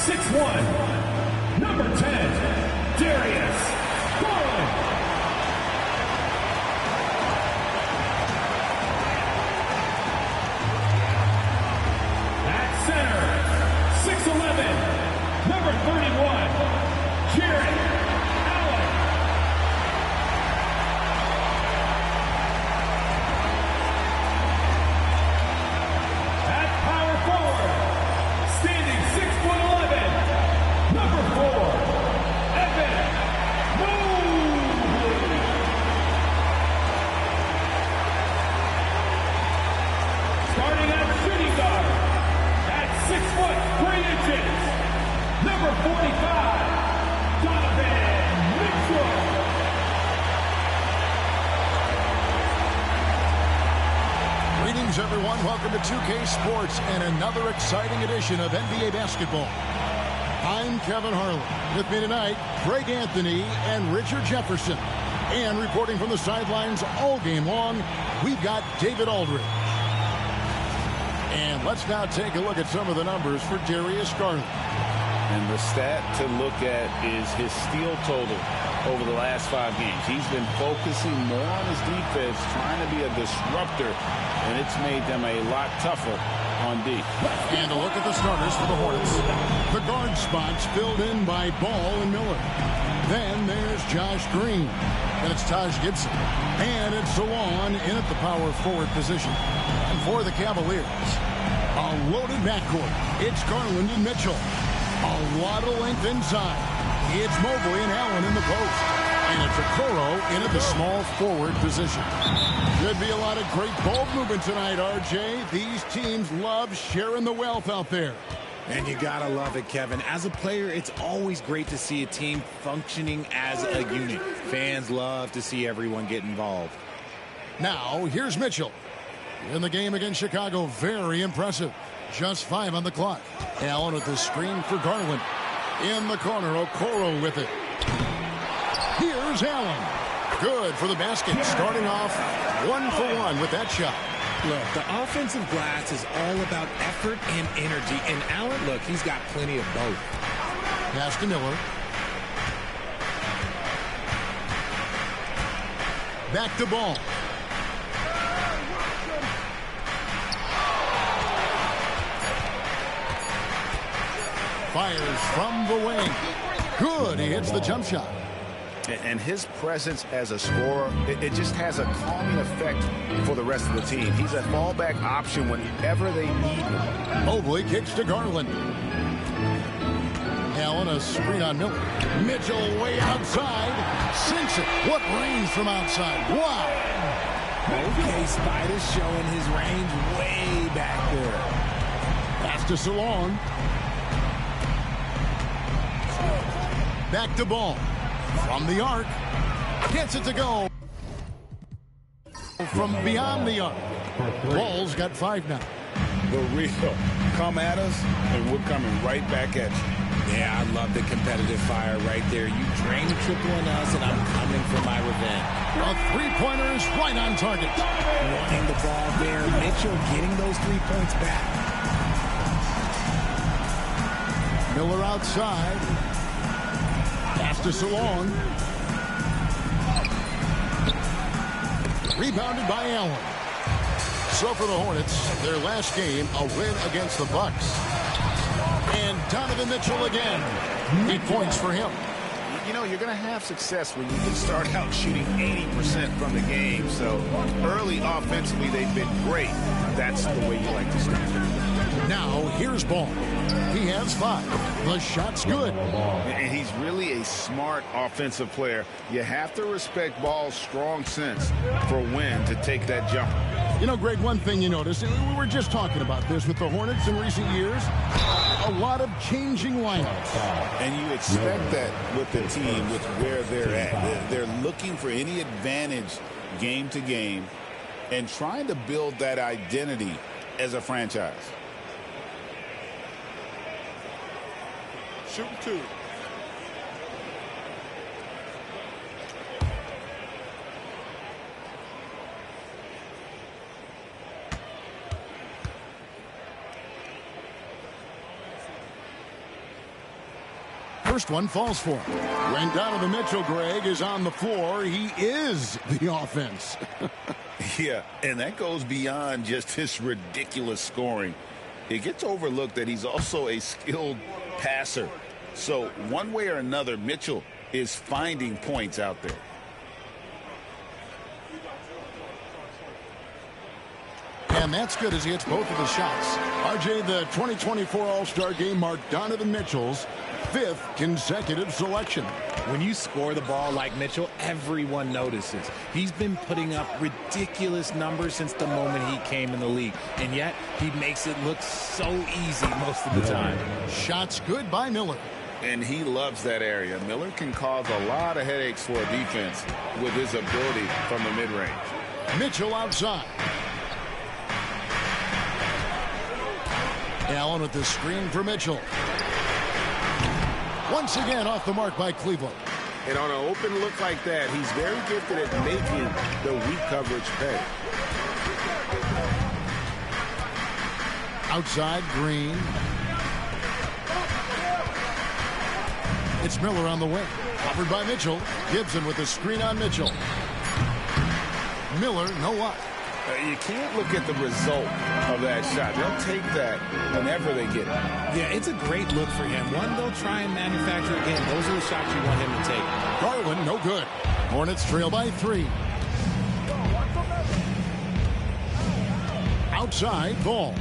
6'1", number 10, Darius Garland. At center, 6'11", number 31, Jared Allen. At power forward, standing 6'11", number 4, Evan Mobley. Starting at shooting guard, at 6'3", number 45, Donovan Mitchell. Greetings, everyone. Welcome to 2K Sports and another exciting edition of NBA basketball. I'm Kevin Harlan. With me tonight, Greg Anthony and Richard Jefferson. And reporting from the sidelines all game long, we've got David Aldridge. And let's now take a look at some of the numbers for Darius Garland. And the stat to look at is his steal total over the last 5 games. He's been focusing more on his defense, trying to be a disruptor, and it's made them a lot tougher on D. And a look at the starters for the Hornets. The guard spots filled in by Ball and Miller. Then there's Josh Green. And it's Taj Gibson. And it's Salon in at the power forward position. And for the Cavaliers, a loaded backcourt. It's Garland and Mitchell. A lot of length inside. It's Mobley and Allen in the post. And it's Okoro in at the small forward position. Could be a lot of great ball movement tonight, RJ. These teams love sharing the wealth out there. And you gotta love it, Kevin. As a player, it's always great to see a team functioning as a unit. Fans love to see everyone get involved. Now, here's Mitchell. In the game against Chicago, very impressive. Just 5 on the clock. Allen with the screen for Garland. In the corner, Okoro with it. Here's Allen. Good for the basket. Starting off 1 for 1 with that shot. Look, the offensive glass is all about effort and energy. And Allen, look, he's got plenty of both. Pass to Miller. Back to Ball. Fires from the wing. Good. He hits the jump shot. And his presence as a scorer, it just has a calming effect for the rest of the team. He's a fallback option whenever they need one. Mobley kicks to Garland. Allen, a screen on Miller. Mitchell way outside. Sinks it. What range from outside. Wow. Okay, Spider's showing his range way back there. Pass to Salon. Back to Ball. From the arc. Gets it to go. From beyond the arc. Ball's got 5 now. The real come at us, and we're coming right back at you. Yeah, I love the competitive fire right there. You drain a triple on us, and I'm coming for my revenge. A three-pointer is right on target. Wanting the ball there. Mitchell getting those 3 points back. Miller outside. Pass to Salon. Rebounded by Allen. So for the Hornets, their last game, a win against the Bucks. And Donovan Mitchell again. 8 points for him. You know, you're going to have success when you can start out shooting 80% from the game. So early offensively, they've been great. That's the way you like to start. Now, here's Ball. He has 5. The shot's good. And he's really a smart offensive player. You have to respect Ball's strong sense for when to take that jump. You know, Greg, one thing you notice, we were just talking about this with the Hornets in recent years, a lot of changing lineups. And you expect that with the team, with where they're at. They're looking for any advantage game to game and trying to build that identity as a franchise. Shooting 2. first one falls for him. When Donovan Mitchell, Greg, is on the floor, he is the offense. Yeah, and that goes beyond just his ridiculous scoring. It gets overlooked that he's also a skilled passer. So one way or another, Mitchell is finding points out there. And that's good as he hits both of his shots. RJ, the 2024 All-Star Game marked Donovan Mitchell's 5th consecutive selection. When you score the ball like Mitchell, everyone notices. He's been putting up ridiculous numbers since the moment he came in the league. And yet, he makes it look so easy most of the time. Shots good by Miller. And he loves that area. Miller can cause a lot of headaches for a defense with his ability from the mid-range. Mitchell outside. Allen with the screen for Mitchell. Once again off the mark by Cleveland. And on an open look like that, he's very gifted at making the weak coverage pay. Outside, Green. It's Miller on the wing. Covered by Mitchell. Gibson with the screen on Mitchell. Miller, no luck. You can't look at the result of that shot. They'll take that whenever they get it. Yeah, it's a great look for him. One they'll try and manufacture again. Those are the shots you want him to take. Garland, no good. Hornets trail by 3. Outside, Ball.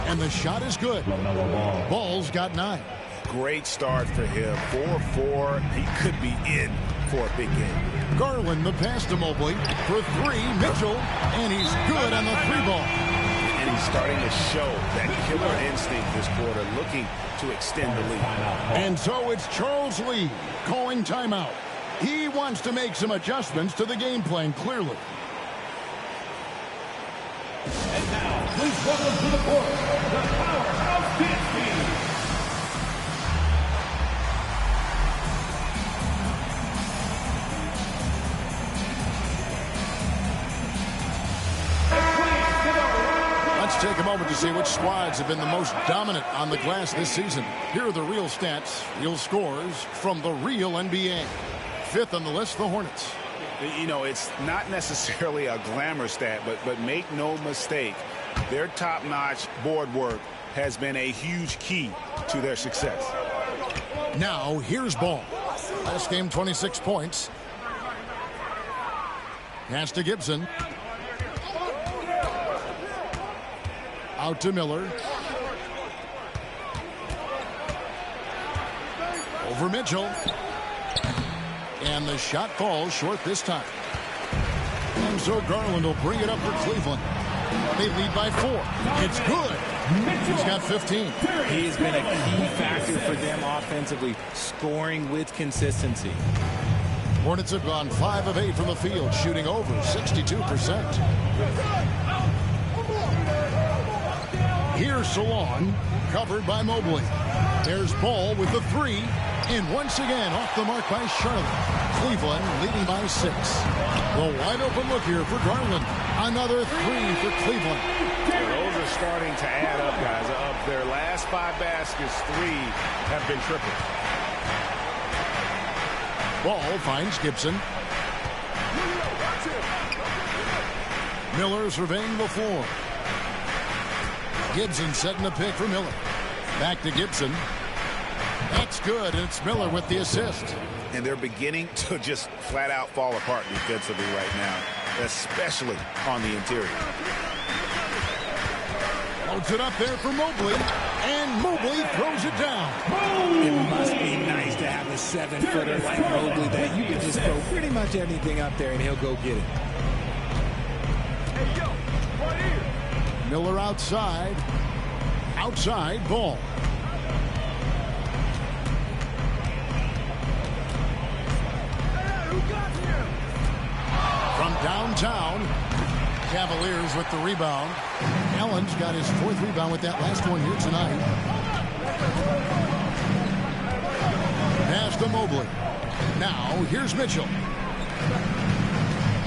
And the shot is good. Ball's got 9. Great start for him. 4-4. He could be in for a big game. Garland, the pass to Mobley for 3. Mitchell, and he's good on the 3 ball. And he's starting to show that killer instinct this quarter, looking to extend the lead. And so it's Charles Lee calling timeout. He wants to make some adjustments to the game plan, clearly. And now, please welcome to the court, the powerhouse dance team. Let's take a moment to see which squads have been the most dominant on the glass this season. Here are the real stats, real scores from the real NBA. 5th on the list, the Hornets. You know, it's not necessarily a glamour stat, but make no mistake, their top-notch board work has been a huge key to their success. Now, here's Ball. Last game, 26 points. Pass to Gibson. Out to Miller. Over Mitchell. And the shot falls short this time. And so Garland will bring it up for Cleveland. They lead by 4. It's good. He's got 15. He has been a key factor for them offensively, scoring with consistency. Hornets have gone 5 of 8 from the field, shooting over 62%. Here's Salon, covered by Mobley. There's Ball with the 3, and once again off the mark by Charlotte. Cleveland leading by 6. The wide open look here for Garland. Another 3 for Cleveland. Those are starting to add up, guys. Of their last 5 baskets, 3 have been triple. Ball finds Gibson. Miller surveying the floor. Gibson setting a pick for Miller. Back to Gibson. That's good, and it's Miller with the assist. And they're beginning to just flat out fall apart defensively right now, especially on the interior. Loads it up there for Mobley, and Mobley throws it down. It must be nice to have a 7-footer like Mobley that you can just throw pretty much anything up there and he'll go get it. Hey, yo, right here. Miller outside. Outside, Ball. From downtown, Cavaliers with the rebound. Allen's got his 4th rebound with that last one here tonight. Pass to Mobley. Now, here's Mitchell.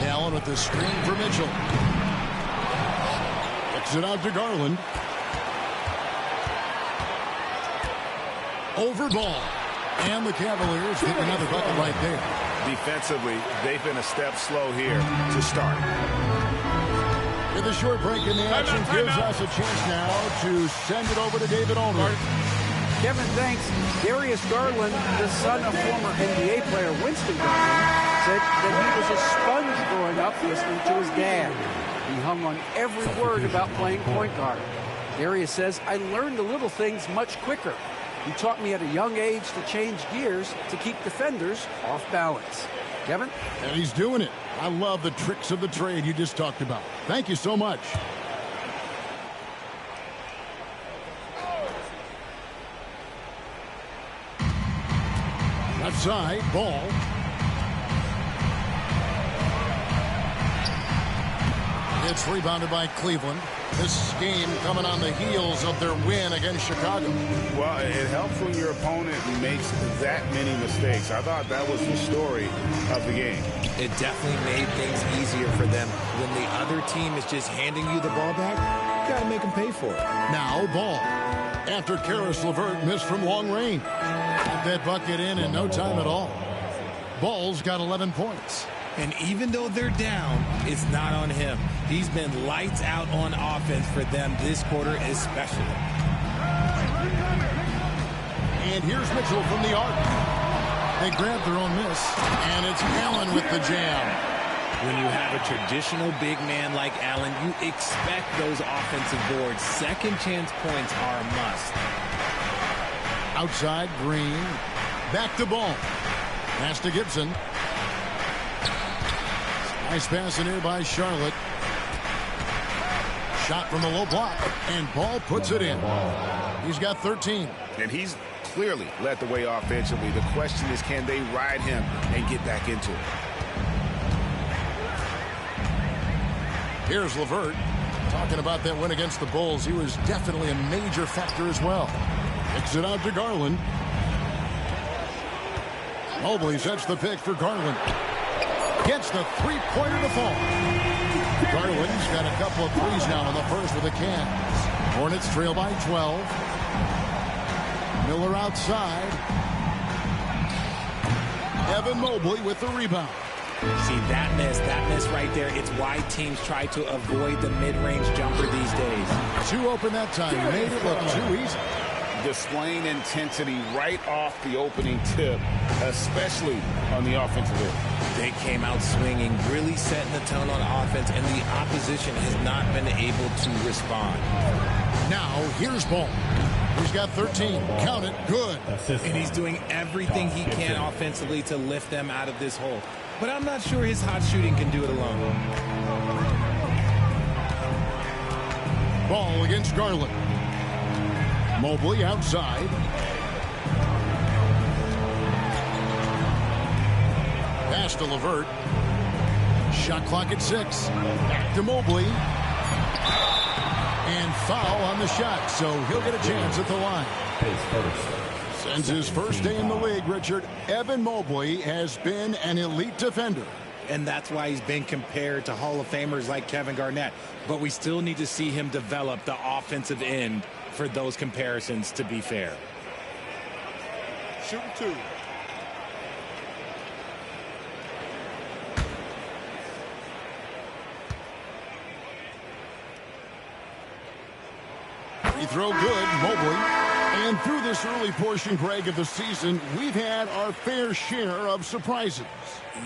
Allen with the screen for Mitchell. Kicks it out to Garland. over Ball. And the Cavaliers get another bucket right there. Defensively, they've been a step slow here to start. With a short break in the action, gives us a chance now to send it over to David Aldridge. Kevin, thanks. Darius Garland, the son of former NBA player Winston Garland, said that he was a sponge growing up listening to his dad. He hung on every word about playing point guard. Darius says, I learned the little things much quicker. He taught me at a young age to change gears to keep defenders off balance. Kevin? And he's doing it. I love the tricks of the trade you just talked about. Thank you so much. Left side, Ball. It's rebounded by Cleveland. This game coming on the heels of their win against Chicago. Well, it helps when your opponent makes that many mistakes. I thought that was the story of the game. It definitely made things easier for them. When the other team is just handing you the ball back, you got to make them pay for it. Now Ball. After Karis LeVert missed from long range. Got that bucket in no time at all. Ball's got 11 points. And even though they're down, it's not on him. He's been lights out on offense for them this quarter especially. And here's Mitchell from the arc. They grab their own miss, and it's Allen with the jam. When you have a traditional big man like Allen, you expect those offensive boards. Second chance points are a must. Outside, Green. Back to Ball. Pass to Gibson. Nice pass in here by Charlotte. Shot from the low block, and Ball puts it in. He's got 13. And he's clearly led the way offensively. The question is, can they ride him and get back into it? Here's LeVert. Talking about that win against the Bulls, he was definitely a major factor as well. Kicks it out to Garland. Mobley sets the pick for Garland. Gets the three-pointer to fall. Garland's got a couple of threes now in the first with the Cavs. Hornets trail by 12. Miller outside. Evan Mobley with the rebound. See, that miss right there. It's why teams try to avoid the mid-range jumper these days. Too open that time. Made it look too easy. Displaying intensity right off the opening tip, especially on the offensive end. They came out swinging, really setting the tone on offense, and the opposition has not been able to respond. Now, here's Ball. He's got 13. Count it. Good. And he's doing everything he can offensively to lift them out of this hole. But I'm not sure his hot shooting can do it alone. Ball against Garland. Mobley outside. Pass to LeVert. Shot clock at 6. Back to Mobley. And foul on the shot, so he'll get a chance at the line. Since his first day in the league, Richard, Evan Mobley has been an elite defender. And that's why he's been compared to Hall of Famers like Kevin Garnett. But we still need to see him develop the offensive end for those comparisons to be fair. Shooting 2. Free throw good, Mobley. And through this early portion, Greg, of the season, we've had our fair share of surprises.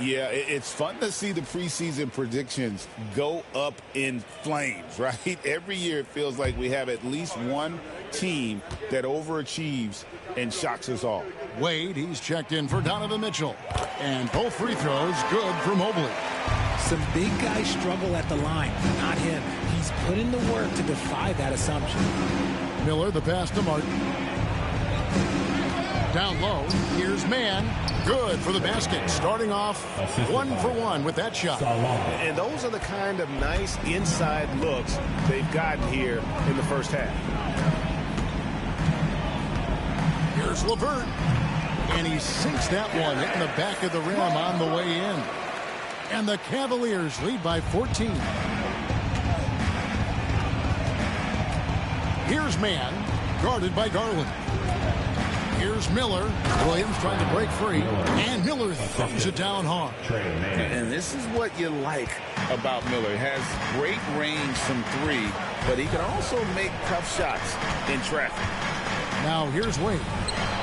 Yeah, it's fun to see the preseason predictions go up in flames, right? Every year it feels like we have at least one team that overachieves and shocks us all. Wade, he's checked in for Donovan Mitchell. And both free throws good for Mobley. Some big guys struggle at the line, not him. He's put in the work to defy that assumption. Miller, the pass to Martin. Down low, here's Mann. Good for the basket. Starting off 1 for 1 with that shot. And those are the kind of nice inside looks they've gotten here in the first half. Here's LeVert. And he sinks that one, hitting the back of the rim on the way in. And the Cavaliers lead by 14. Here's Mann, guarded by Garland. Here's Miller. Williams trying to break free. And Miller throws it down hard. And this is what you like about Miller. He has great range from three, but he can also make tough shots in traffic. Now here's Wade.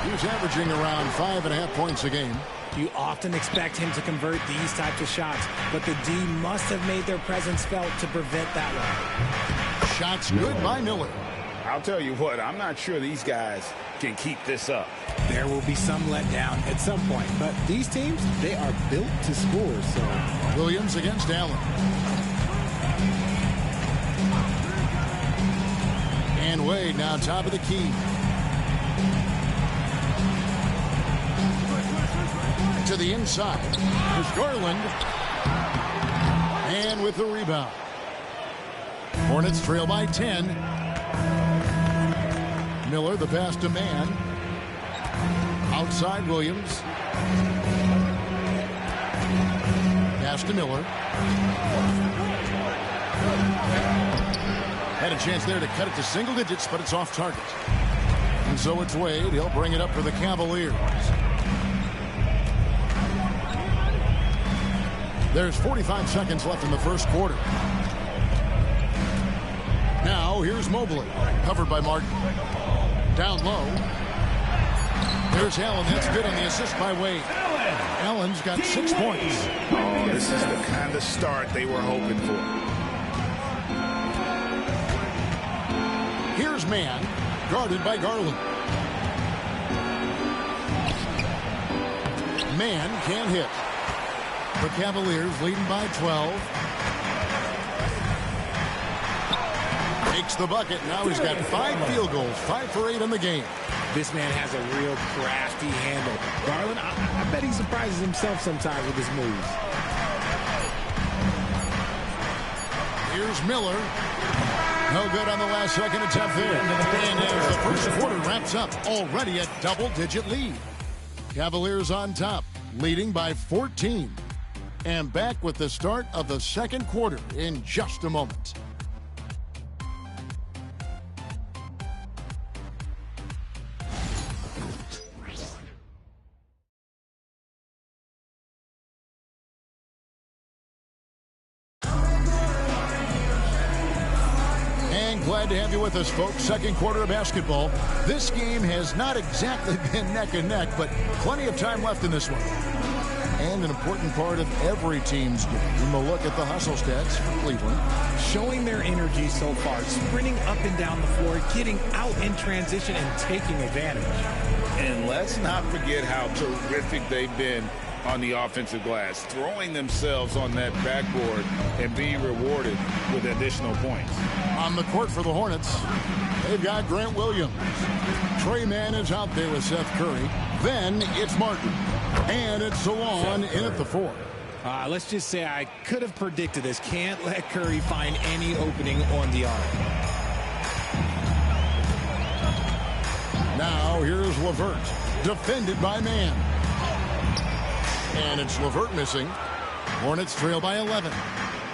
He's averaging around 5.5 points a game. You often expect him to convert these types of shots, but the D must have made their presence felt to prevent that one. Shots good by Miller. I'll tell you what, I'm not sure these guys can keep this up. There will be some letdown at some point, but these teams, they are built to score. So Williams against Allen. And Wade now top of the key. To the inside. There's Garland. And with the rebound. Hornets trail by 10. Miller, the pass to man. Outside Williams. Pass to Miller. Had a chance there to cut it to single digits, but it's off target. And so it's Wade. He'll bring it up for the Cavaliers. There's 45 seconds left in the first quarter. Now here's Mobley. Covered by Martin. Down low. There's Allen. That's good on the assist by Wade. Allen's got 6 points. Oh, this is the kind of start they were hoping for. Here's man. Guarded by Garland. Man can't hit. The Cavaliers leading by 12. Makes the bucket. Now he's got 5 field goals. 5 for 8 in the game. this man has a real crafty handle. Garland, I bet he surprises himself sometimes with his moves. Here's Miller. No good on the last second attempt there. And as the first quarter wraps up, already a double-digit lead. Cavaliers on top, leading by 14. And back with the start of the second quarter in just a moment. Glad to have you with us, folks. Second quarter of basketball. This game has not exactly been neck and neck, but plenty of time left in this one. And an important part of every team's game. We'll look at the hustle stats for Cleveland. Showing their energy so far, sprinting up and down the floor, getting out in transition and taking advantage. And let's not forget how terrific they've been on the offensive glass, throwing themselves on that backboard and being rewarded with additional points. On the court for the Hornets, they've got Grant Williams. Trey Mann is out there with Seth Curry. Then it's Martin. And it's Salon in at the 4. Let's just say I could have predicted this. Can't let Curry find any opening on the arc. Now here's LeVert, defended by Mann. And it's LeVert missing. Hornets trail by 11.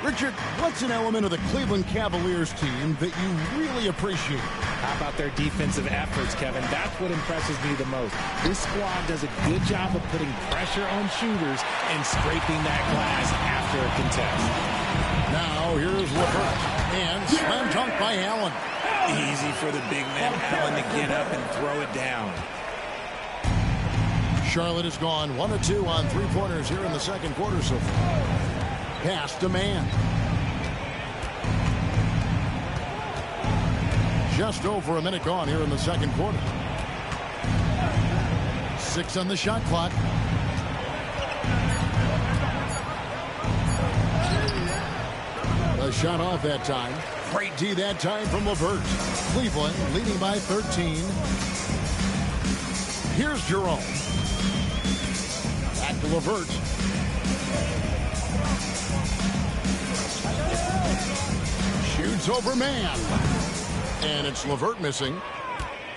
Richard, what's an element of the Cleveland Cavaliers team that you really appreciate? How about their defensive efforts, Kevin? That's what impresses me the most. This squad does a good job of putting pressure on shooters and scraping that glass after a contest. Now here's LeVert. And slam dunk by Allen. Easy for the big man Allen to get up and throw it down. Charlotte has gone 1 of 2 on three-pointers here in the second quarter so far. Pass to Mann. Just over a minute gone here in the second quarter. 6 on the shot clock. A shot off that time. Great D that time from LeVert. Cleveland leading by 13. Here's Jerome. Back to LeVert. Shoots over Mann. And it's LeVert missing.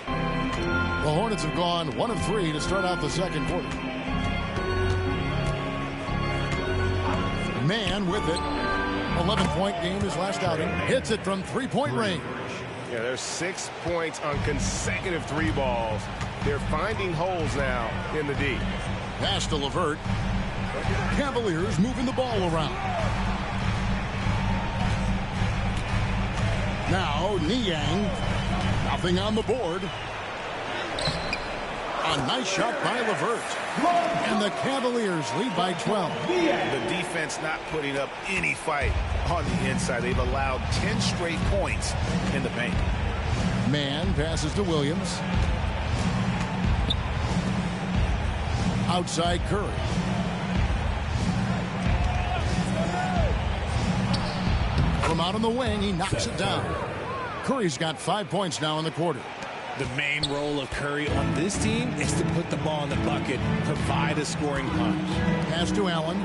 The Hornets have gone 1 of 3 to start out the second quarter. Mann with it. 11-point game his last outing. Hits it from three-point range. Yeah, there's 6 points on consecutive 3 balls. They're finding holes now in the D. Pass to LeVert. Cavaliers moving the ball around. Now Niang. Nothing on the board. A nice shot by LeVert. And the Cavaliers lead by 12. The defense not putting up any fight on the inside. They've allowed 10 straight points in the paint. Man passes to Williams. Outside Curry. From out on the wing, he knocks it down. Curry's got 5 points now in the quarter. The main role of Curry on this team is to put the ball in the bucket, provide a scoring punch. Pass to Allen.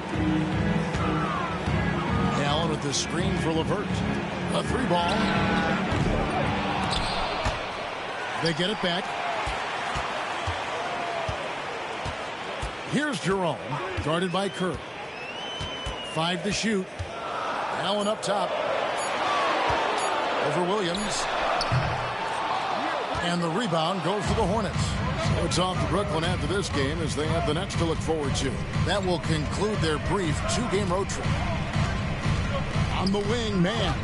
Allen with the screen for LeVert. A 3-ball. They get it back. Here's Jerome, guarded by Curry. 5 to shoot. Allen up top. Over Williams. And the rebound goes to the Hornets. So it's off to Brooklyn after this game as they have the Nets to look forward to. That will conclude their brief 2-game road trip. On the wing, Man.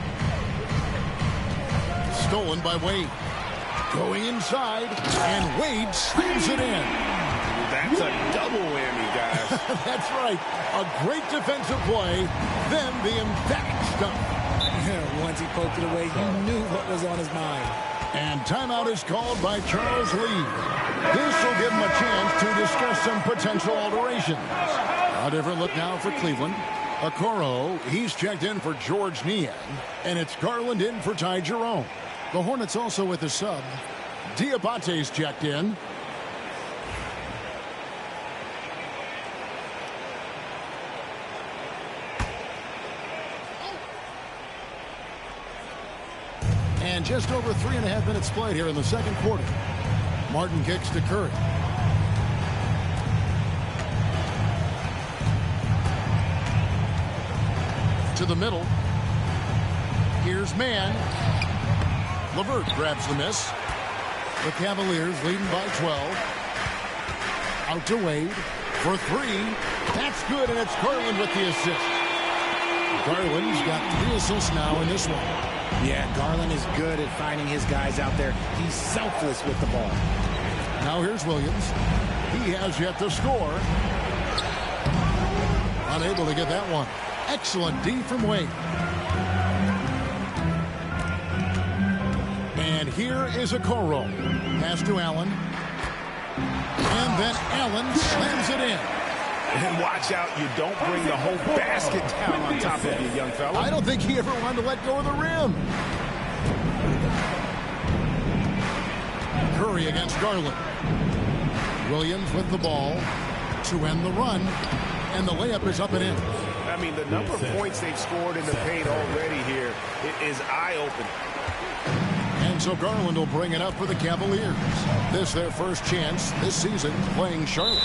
Stolen by Wade. Going inside, and Wade slams it in. That's a double whammy, guys. That's right. A great defensive play, then the emphatic stuff. Once he poked it away, you knew what was on his mind. And timeout is called by Charles Lee. This will give him a chance to discuss some potential alterations. A different look now for Cleveland. Okoro, he's checked in for George Niang, and it's Garland in for Ty Jerome. The Hornets also with a sub. Diabate's checked in. And just over 3.5 minutes played here in the second quarter. Martin kicks to Curry. To the middle. Here's Man. LeVert grabs the miss. The Cavaliers leading by 12. Out to Wade for 3. That's good, and it's Garland with the assist. Garland's got 3 assists now in this one. Yeah, Garland is good at finding his guys out there. He's selfless with the ball. Now here's Williams. He has yet to score. Unable to get that one. Excellent D from Wade. And here is Okoro. Pass to Allen. And then Allen slams it in. And watch out, you don't bring the whole basket down on top of you, young fella. I don't think he ever wanted to let go of the rim. Curry against Garland. Williams with the ball to end the run. And the layup is up and in. I mean, the number of points they've scored in the paint already here is eye-opening. And so Garland will bring it up for the Cavaliers. This their first chance this season playing Charlotte.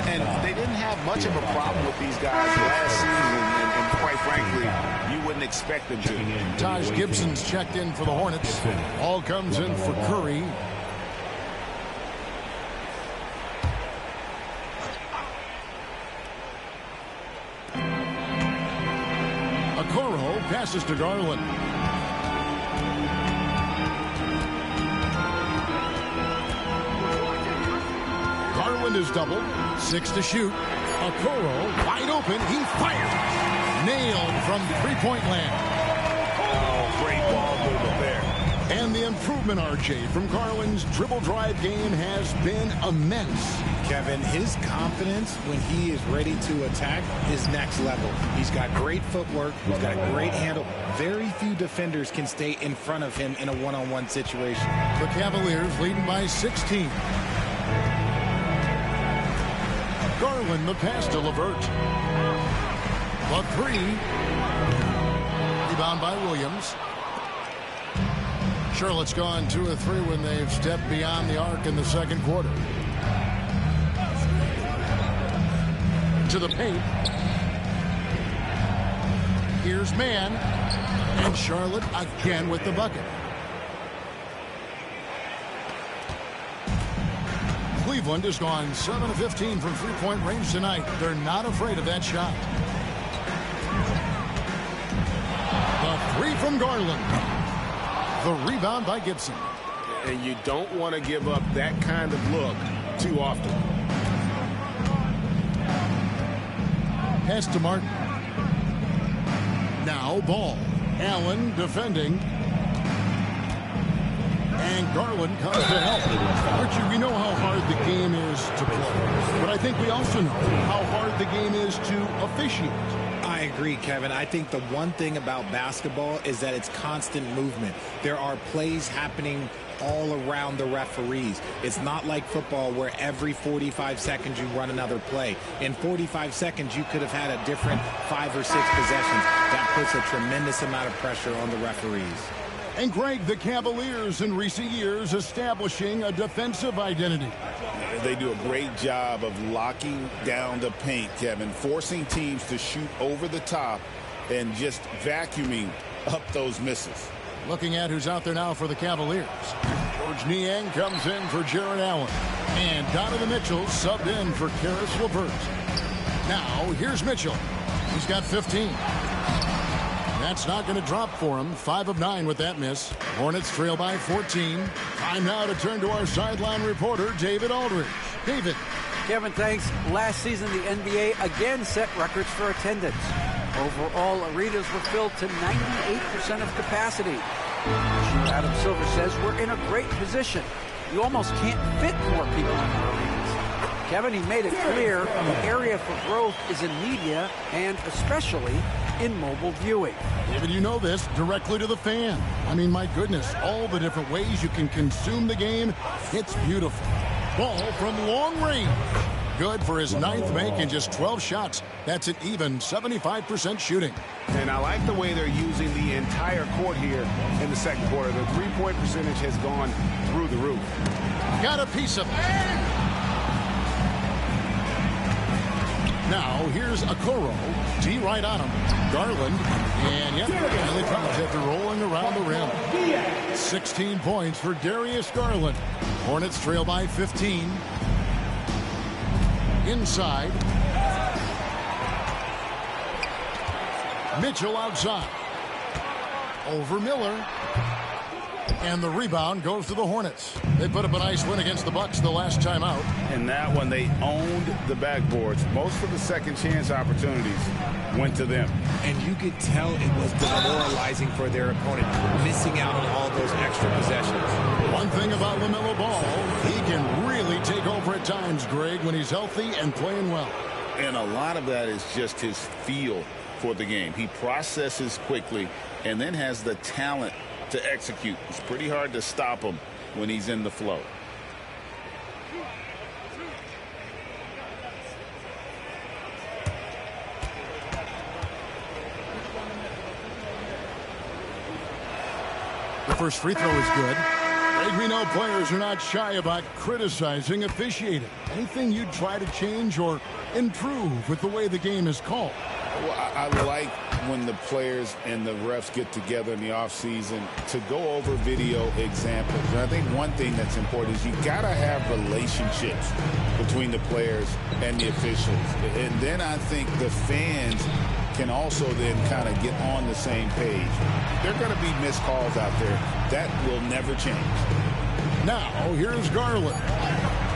And they didn't have much of a problem with these guys last season, and quite frankly, you wouldn't expect them to. Taj Gibson's checked in for the Hornets. All comes in for Curry. Okoro passes to Garland. Garland is doubled. 6 to shoot. Okoro wide open. He fires. Nailed from three-point land. Oh, great ball movement there. And the improvement, RJ, from Garland's dribble drive game has been immense. Kevin, his confidence when he is ready to attack is next level. He's got great footwork. He's got a great handle. Very few defenders can stay in front of him in a one-on-one situation. The Cavaliers leading by 16. Garland, the pass to LeVert. The 3. Rebound by Williams. Charlotte's gone 2 of 3 when they've stepped beyond the arc in the second quarter. To the paint. Here's Man. And Charlotte again with the bucket. Cleveland has gone 7 of 15 from three-point range tonight. They're not afraid of that shot. The three from Garland. The rebound by Gibson. And you don't want to give up that kind of look too often. Pass to Martin. Now Ball. Allen defending. And Garland comes to help. Archie, we know how hard the game is to play, but I think we also know how hard the game is to officiate. I agree, Kevin. I think the one thing about basketball is that it's constant movement. There are plays happening all around the referees. It's not like football where every 45 seconds you run another play. In 45 seconds, you could have had a different 5 or 6 possessions. That puts a tremendous amount of pressure on the referees. And Greg, the Cavaliers in recent years establishing a defensive identity. They do a great job of locking down the paint, Kevin, forcing teams to shoot over the top and just vacuuming up those misses. Looking at who's out there now for the Cavaliers. George Niang comes in for Jared Allen. And Donovan Mitchell subbed in for Karis LeVert. Now, here's Mitchell. He's got 15. That's not going to drop for him. 5 of 9 with that miss. Hornets trail by 14. Time now to turn to our sideline reporter, David Aldridge. David. Kevin, thanks. Last season, the NBA again set records for attendance. Overall, arenas were filled to 98% of capacity. Adam Silver says we're in a great position. You almost can't fit more people in our arenas. Kevin, he made it clear the area for growth is in media and especially in mobile viewing. David, you know this, directly to the fan. I mean, my goodness, all the different ways you can consume the game. It's beautiful. Ball from long range. Good for his 9th make in just 12 shots. That's an even 75% shooting. And I like the way they're using the entire court here in the second quarter. The three-point percentage has gone through the roof. Got a piece of it. Now, here's Okoro. D right on him. Garland. And yep, finally comes after rolling around the rim. 16 points for Darius Garland. Hornets trail by 15. Inside. Mitchell outside. Over Miller. And the rebound goes to the Hornets. They put up a nice win against the Bucks the last time out. And that one, they owned the backboards. Most of the second chance opportunities went to them. And you could tell it was demoralizing for their opponent, missing out on all those extra possessions. One thing about LaMelo Ball, he can really take over at times, Greg, when he's healthy and playing well. And a lot of that is just his feel for the game. He processes quickly and then has the talent to execute. It's pretty hard to stop him when he's in the flow. The first free throw is good. Greg, we know players are not shy about criticizing officiating. Anything you'd try to change or improve with the way the game is called? Well, I like when the players and the refs get together in the offseason to go over video examples. And I think one thing that's important is you got to have relationships between the players and the officials. And then I think the fans can also then kind of get on the same page. There are going to be missed calls out there. That will never change. Now, here's Garland.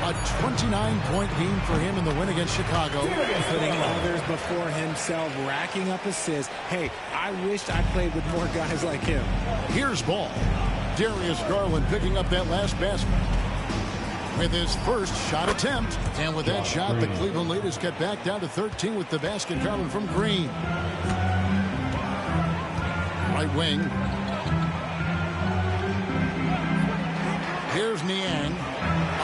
A 29-point game for him in the win against Chicago. Putting others before himself, racking up assists. Hey, I wished I played with more guys like him. Here's Ball. Darius Garland picking up that last basket with his first shot attempt. And with that shot, the Cleveland lead is cut back down to 13 with the basket coming from Green. Right wing. Here's Niang.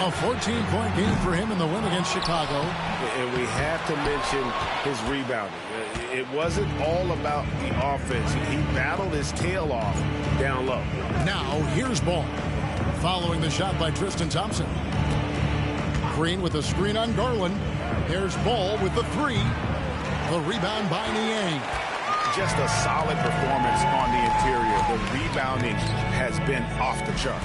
A 14-point game for him in the win against Chicago. And we have to mention his rebounding. It wasn't all about the offense. He battled his tail off down low. Now, here's Ball. Following the shot by Tristan Thompson. Green with a screen on Garland. There's Ball with the three. The rebound by Niang. Just a solid performance on the interior. The rebounding has been off the chart.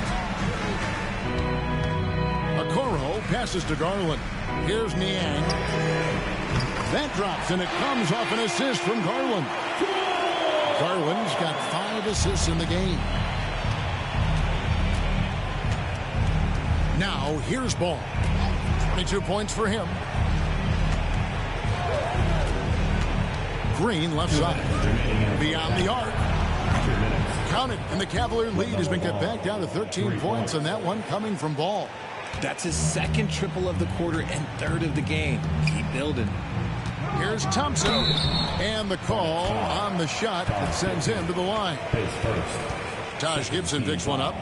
Okoro. Hero passes to Garland. Here's Niang. That drops, and it comes off an assist from Garland. Garland's got 5 assists in the game. Now, here's Ball. 22 points for him. Green left side. Beyond the arc. Counted, and the Cavalier lead has been cut back down to 13 points, and that one coming from Ball. That's his second triple of the quarter and third of the game. Keep building. Here's Thompson, and the call on the shot that sends him to the line. Taj Gibson picks one up.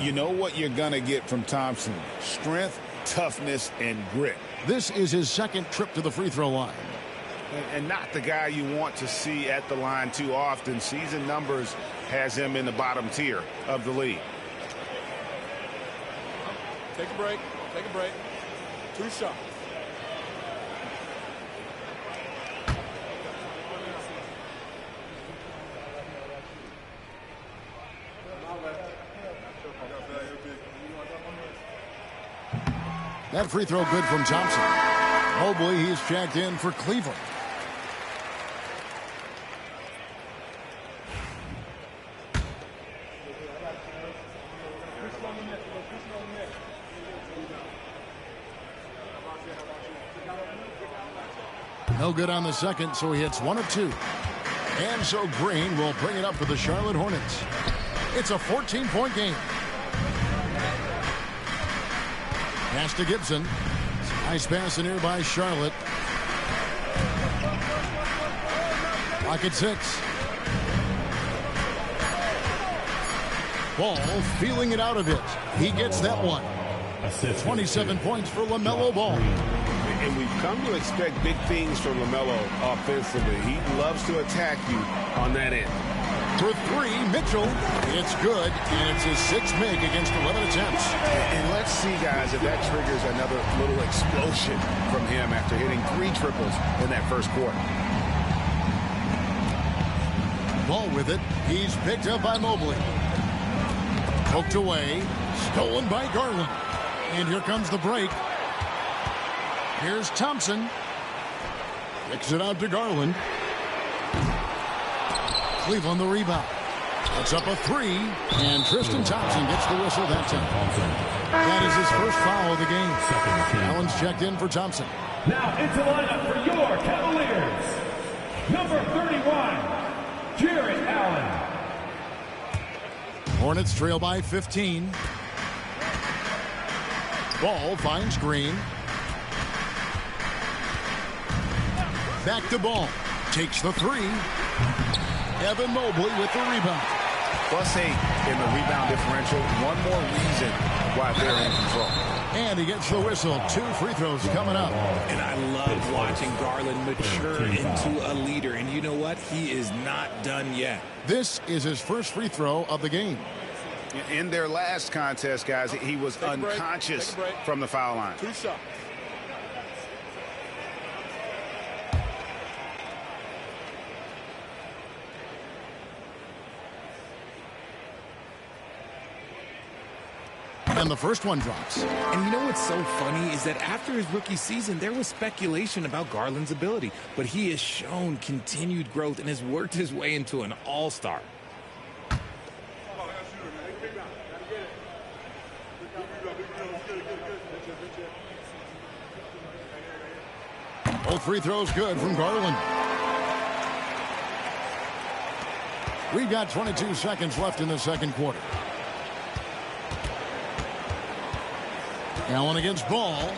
You know what you're going to get from Thompson. Strength, toughness, and grit. This is his second trip to the free throw line. And not the guy you want to see at the line too often. Season numbers has him in the bottom tier of the league. Take a break. Take a break. 2 shots. That free throw good from Thompson. Mobley, he's checked in for Cleveland. No good on the second, so he hits 1 of 2. And so Green will bring it up for the Charlotte Hornets. It's a 14-point game. Pass to Gibson. Nice pass in here by Charlotte. Clock at 6. Ball feeling it out a bit. He gets that one. 27 points for LaMelo Ball. And we've come to expect big things from LaMelo offensively. He loves to attack you on that end. For 3, Mitchell. It's good, and it's his 6th make against 11 attempts. And let's see, guys, if that triggers another little explosion from him after hitting 3 triples in that first quarter. Ball with it. He's picked up by Mobley. Poked away. Stolen by Garland. And here comes the break. Here's Thompson. Kicks it out to Garland. Cleveland the rebound. Puts up a 3. And Tristan Thompson gets the whistle that time. That is his first foul of the game. Allen's checked in for Thompson. Now into lineup for your Cavaliers. Number 31, Jarrett Allen. Hornets trail by 15. Ball finds Green. Back to Ball. Takes the 3. Evan Mobley with the rebound. +8 in the rebound differential. One more reason why they're in control. And he gets the whistle. 2 free throws coming up. And I love watching Garland mature into a leader. And you know what? He is not done yet. This is his first free throw of the game. In their last contest, guys, he was unconscious from the foul line. 2 shots. And the first one drops. And you know what's so funny is that after his rookie season, there was speculation about Garland's ability. But he has shown continued growth and has worked his way into an all-star. Both free throws good from Garland. We've got 22 seconds left in the second quarter. Allen against Ball.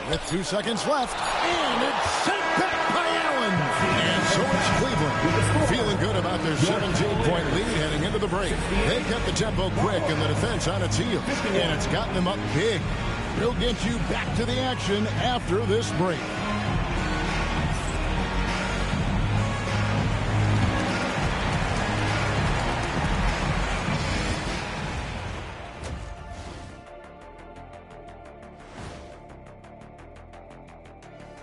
With 2 seconds left. And it's sent back by Allen. And so it's Cleveland. Feeling good about their 17-point lead heading into the break. They kept the tempo quick and the defense on its heels. And it's gotten them up big. We'll get you back to the action after this break.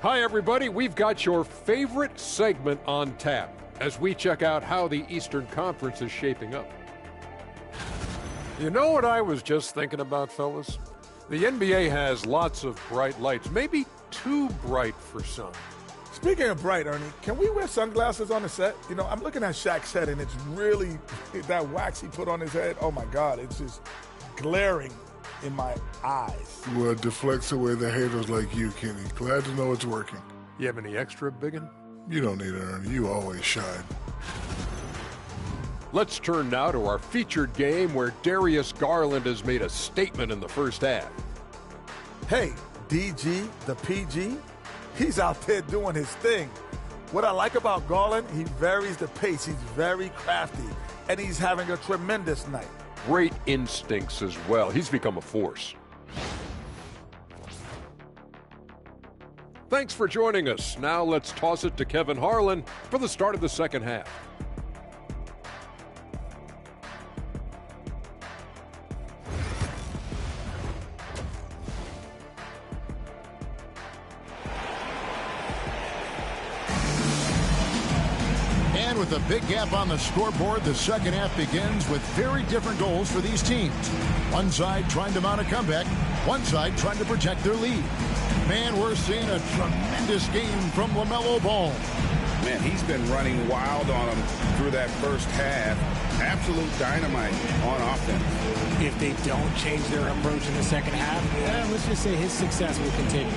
Hi, everybody. We've got your favorite segment on tap as we check out how the Eastern Conference is shaping up. You know what I was just thinking about, fellas? The NBA has lots of bright lights, maybe too bright for some. Speaking of bright, Ernie, can we wear sunglasses on the set? You know, I'm looking at Shaq's head, and it's really, that wax he put on his head, oh my God, it's just glaring in my eyes. Well, it deflects away the haters like you, Kenny. Glad to know it's working. You have any extra, biggin? You don't need it, Ernie. You always shine. Let's turn now to our featured game where Darius Garland has made a statement in the first half. Hey, DG, the PG, he's out there doing his thing. What I like about Garland, he varies the pace. He's very crafty, and he's having a tremendous night. Great instincts as well. He's become a force. Thanks for joining us. Now let's toss it to Kevin Harlan for the start of the second half. And with a big gap on the scoreboard, the second half begins with very different goals for these teams. One side trying to mount a comeback, one side trying to protect their lead. Man, we're seeing a tremendous game from LaMelo Ball. Man, he's been running wild on him through that first half. Absolute dynamite on offense. If they don't change their approach in the second half, let's just say his success will continue.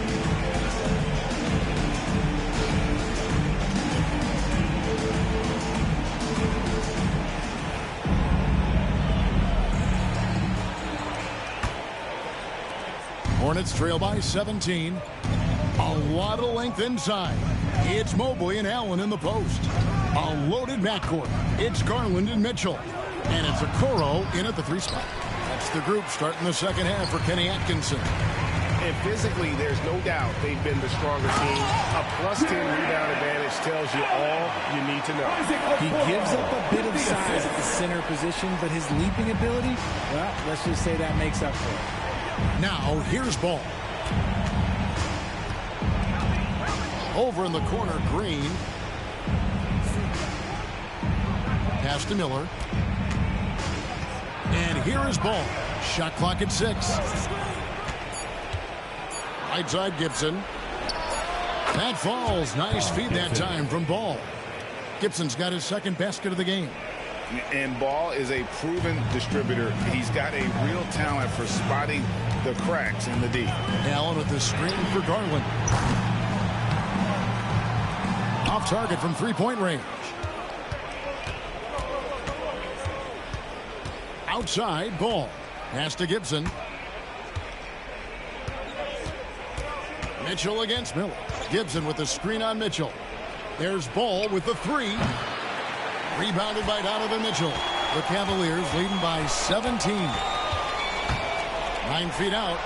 Hornets trail by 17. A lot of length inside. It's Mobley and Allen in the post. A loaded backcourt. It's Garland and Mitchell. And it's Okoro in at the 3 spot. That's the group starting the second half for Kenny Atkinson. And physically, there's no doubt they've been the stronger team. A +10 rebound advantage tells you all you need to know. He gives up a bit of size at the center position, but his leaping ability, well, let's just say that makes up for it. Now, here's Ball. Over in the corner, Green. Pass to Miller. And here is Ball. Shot clock at 6. Right side, Gibson. That falls. Nice feed that time from Ball. Gibson's got his second basket of the game. And Ball is a proven distributor. He's got a real talent for spotting the cracks in the D. Allen with the screen for Garland. Off target from three-point range. Outside, Ball. Pass to Gibson. Mitchell against Miller. Gibson with the screen on Mitchell. There's Ball with the 3. Rebounded by Donovan Mitchell. The Cavaliers leading by 17. 9 feet out.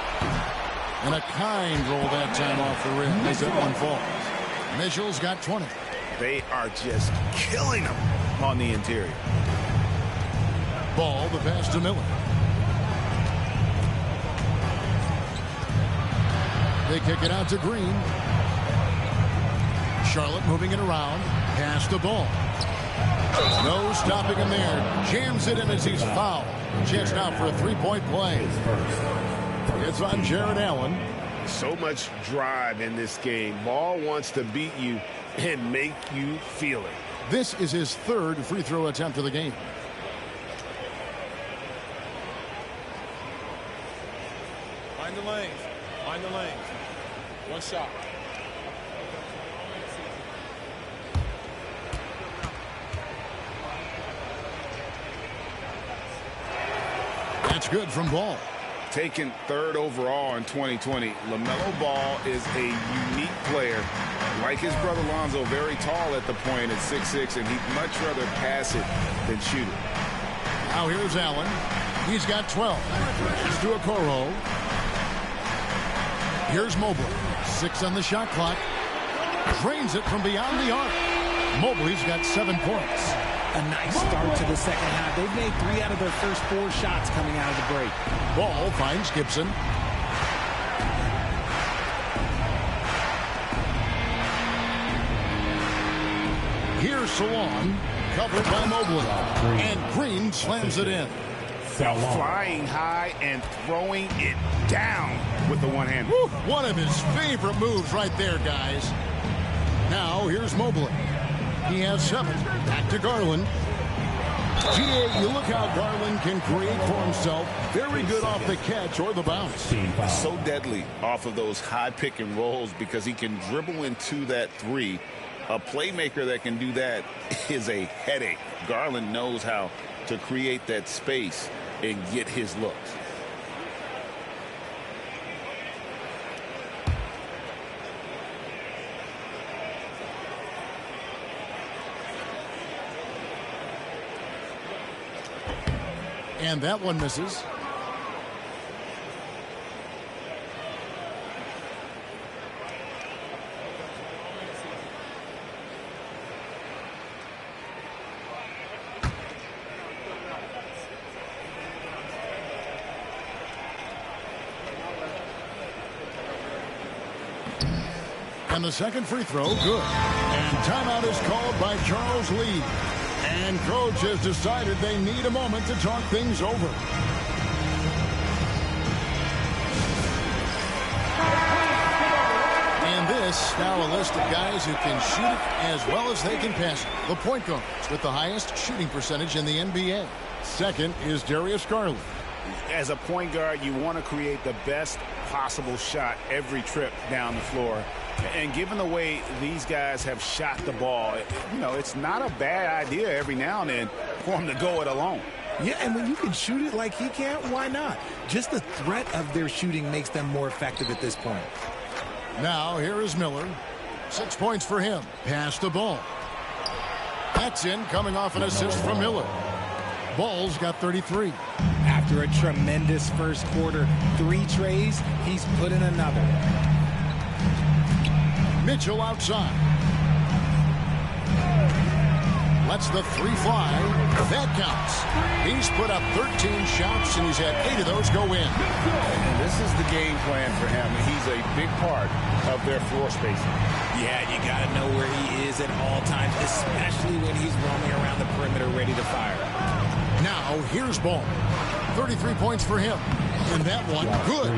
And a kind roll that time off the rim as that one falls. Mitchell's got 20. They are just killing them on the interior. Ball, the pass to Miller. They kick it out to Green. Charlotte moving it around. Pass the Ball. No stopping him there. Jams it in as he's fouled. Chance now for a three-point play. It's on Jared Allen. So much drive in this game. Ball wants to beat you and make you feel it. This is his third free throw attempt of the game. Find the lanes. Find the lanes. One shot. That's good from Ball. Taken third overall in 2020, LaMelo Ball is a unique player. Like his brother Lonzo, very tall at the point at 6'6", and he'd much rather pass it than shoot it. Now here's Allen. He's got 12. Here's to Okoro. Here's Mobley. 6 on the shot clock. Drains it from beyond the arc. Mobley's got 7 points. A nice start to the second half. They've made 3 out of their first 4 shots coming out of the break. Ball finds Gibson. Here's Salon, covered by Mobley. And Green slams it in. Flying high and throwing it down with the one hand. Woo, one of his favorite moves right there, guys. Now, here's Mobley. He has 7. Back to Garland. GA, you look how Garland can create for himself. Very good off the catch or the bounce. So deadly off of those high pick and rolls because he can dribble into that 3. A playmaker that can do that is a headache. Garland knows how to create that space and get his looks. And that one misses. And the second free throw, good. And timeout is called by Charles Lee. And coach has decided they need a moment to talk things over. And this now a list of guys who can shoot it as well as they can pass it. The point guards with the highest shooting percentage in the NBA. Second is Darius Garland. As a point guard, you want to create the best possible shot every trip down the floor. And given the way these guys have shot the ball, you know, it's not a bad idea every now and then for him to go it alone. Yeah, and when you can shoot it like he can, why not? Just the threat of their shooting makes them more effective at this point. Now, here is Miller. 6 points for him. Pass the ball. That's in, coming off an assist from Miller. Ball's got 33. After a tremendous first quarter, 3 trays, he's put in another. Mitchell outside. Lets the 3 fly. That counts. He's put up 13 shots, and he's had 8 of those go in. And this is the game plan for him. He's a big part of their floor spacing. Yeah, you got to know where he is at all times, especially when he's roaming around the perimeter ready to fire. Now, here's Ball. 33 points for him. And that one, good.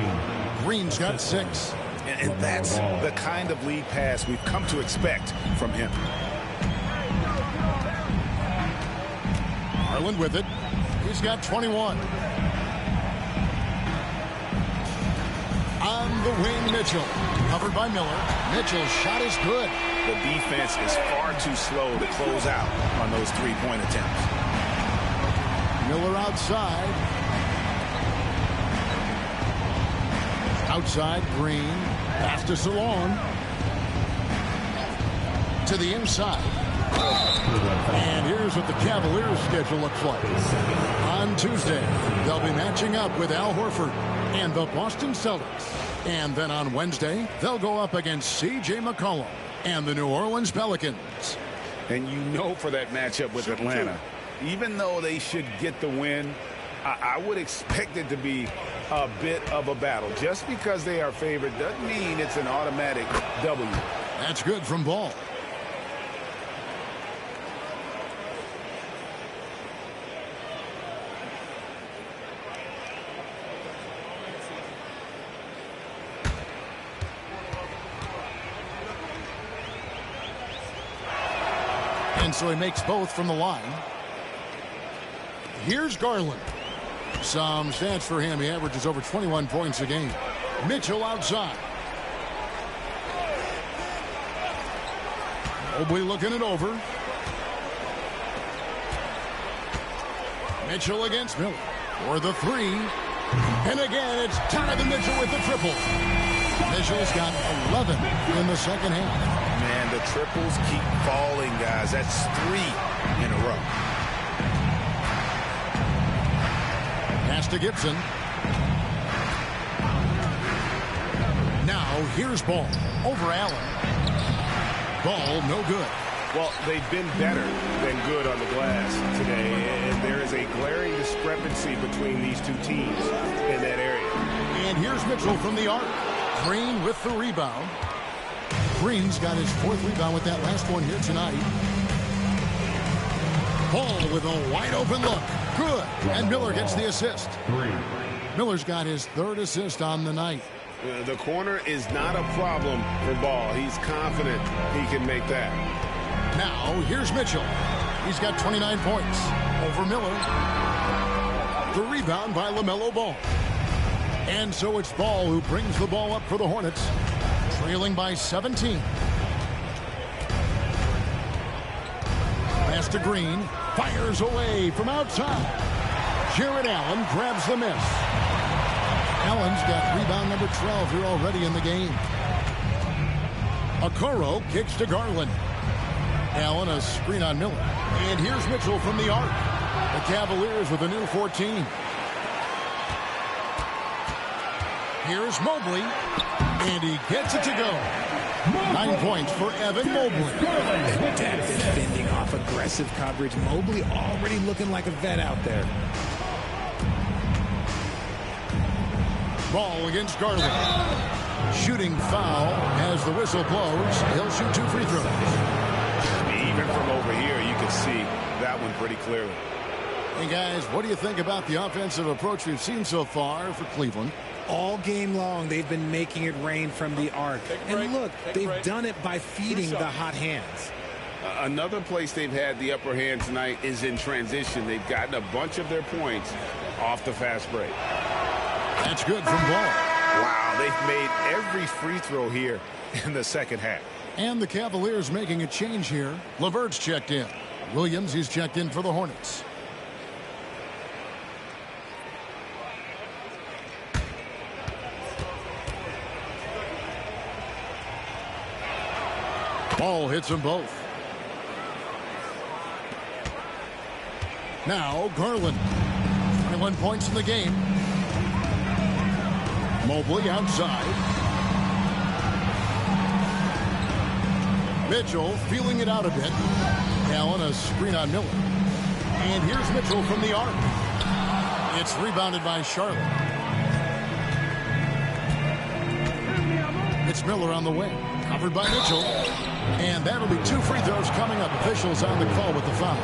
Green's got 6. And that's the kind of lead pass we've come to expect from him. Garland with it. He's got 21. On the wing, Mitchell. Covered by Miller. Mitchell's shot is good. The defense is far too slow to close out on those 3-point attempts. Miller outside. Outside, Green. Pass to Salon. To the inside. And here's what the Cavaliers' schedule looks like. On Tuesday, they'll be matching up with Al Horford and the Boston Celtics. And then on Wednesday, they'll go up against C.J. McCollum and the New Orleans Pelicans. And you know for that matchup with Atlanta, even though they should get the win, I would expect it to be a bit of a battle. Just because they are favored doesn't mean it's an automatic W. That's good from Ball. And so he makes both from the line. Here's Garland. Some stats for him. He averages over 21 points a game. Mitchell outside. Mobley looking it over. Mitchell against Miller for the 3. And again, it's Donovan Mitchell with the triple. Mitchell's got 11 in the second half. Man, the triples keep falling, guys. That's 3 in a row. Pass to Gibson. Now, here's Ball over Allen. Ball, no good. Well, they've been better than good on the glass today, and there is a glaring discrepancy between these two teams in that area. And here's Mitchell from the arc. Green with the rebound. Green's got his 4th rebound with that last one here tonight. Ball with a wide open look. Good. And Miller gets the assist. Miller's got his 3rd assist on the night. The corner is not a problem for Ball. He's confident he can make that. Now, here's Mitchell. He's got 29 points over Miller. The rebound by LaMelo Ball. And so it's Ball who brings the ball up for the Hornets, trailing by 17. Pass to Green. Fires away from outside. Jared Allen grabs the miss. Allen's got rebound number 12 here already in the game. Okoro kicks to Garland. Allen a screen on Miller. And here's Mitchell from the arc. The Cavaliers with a new 14. Here's Mobley. And he gets it to go. 9 points for Evan Mobley. Adept at fending off aggressive coverage. Mobley already looking like a vet out there. Ball against Garland. Shooting foul as the whistle blows. He'll shoot 2 free throws. Even from over here, you can see that one pretty clearly. Hey, guys, what do you think about the offensive approach we've seen so far for Cleveland? All game long, they've been making it rain from the arc. And look, they've done it by feeding the hot hands. Another place they've had the upper hand tonight is in transition. They've gotten a bunch of their points off the fast break. That's good from Ball. Wow, they've made every free throw here in the second half. And the Cavaliers making a change here. LeVert's checked in. Williams, he's checked in for the Hornets. Ball hits them both. Now Garland. 21 points in the game. Mobley outside. Mitchell feeling it out a bit. Allen a screen on Miller. And here's Mitchell from the arc. It's rebounded by Charlotte. It's Miller on the wing. Covered by Mitchell. And that'll be 2 free throws coming up. Officials on the call with the foul.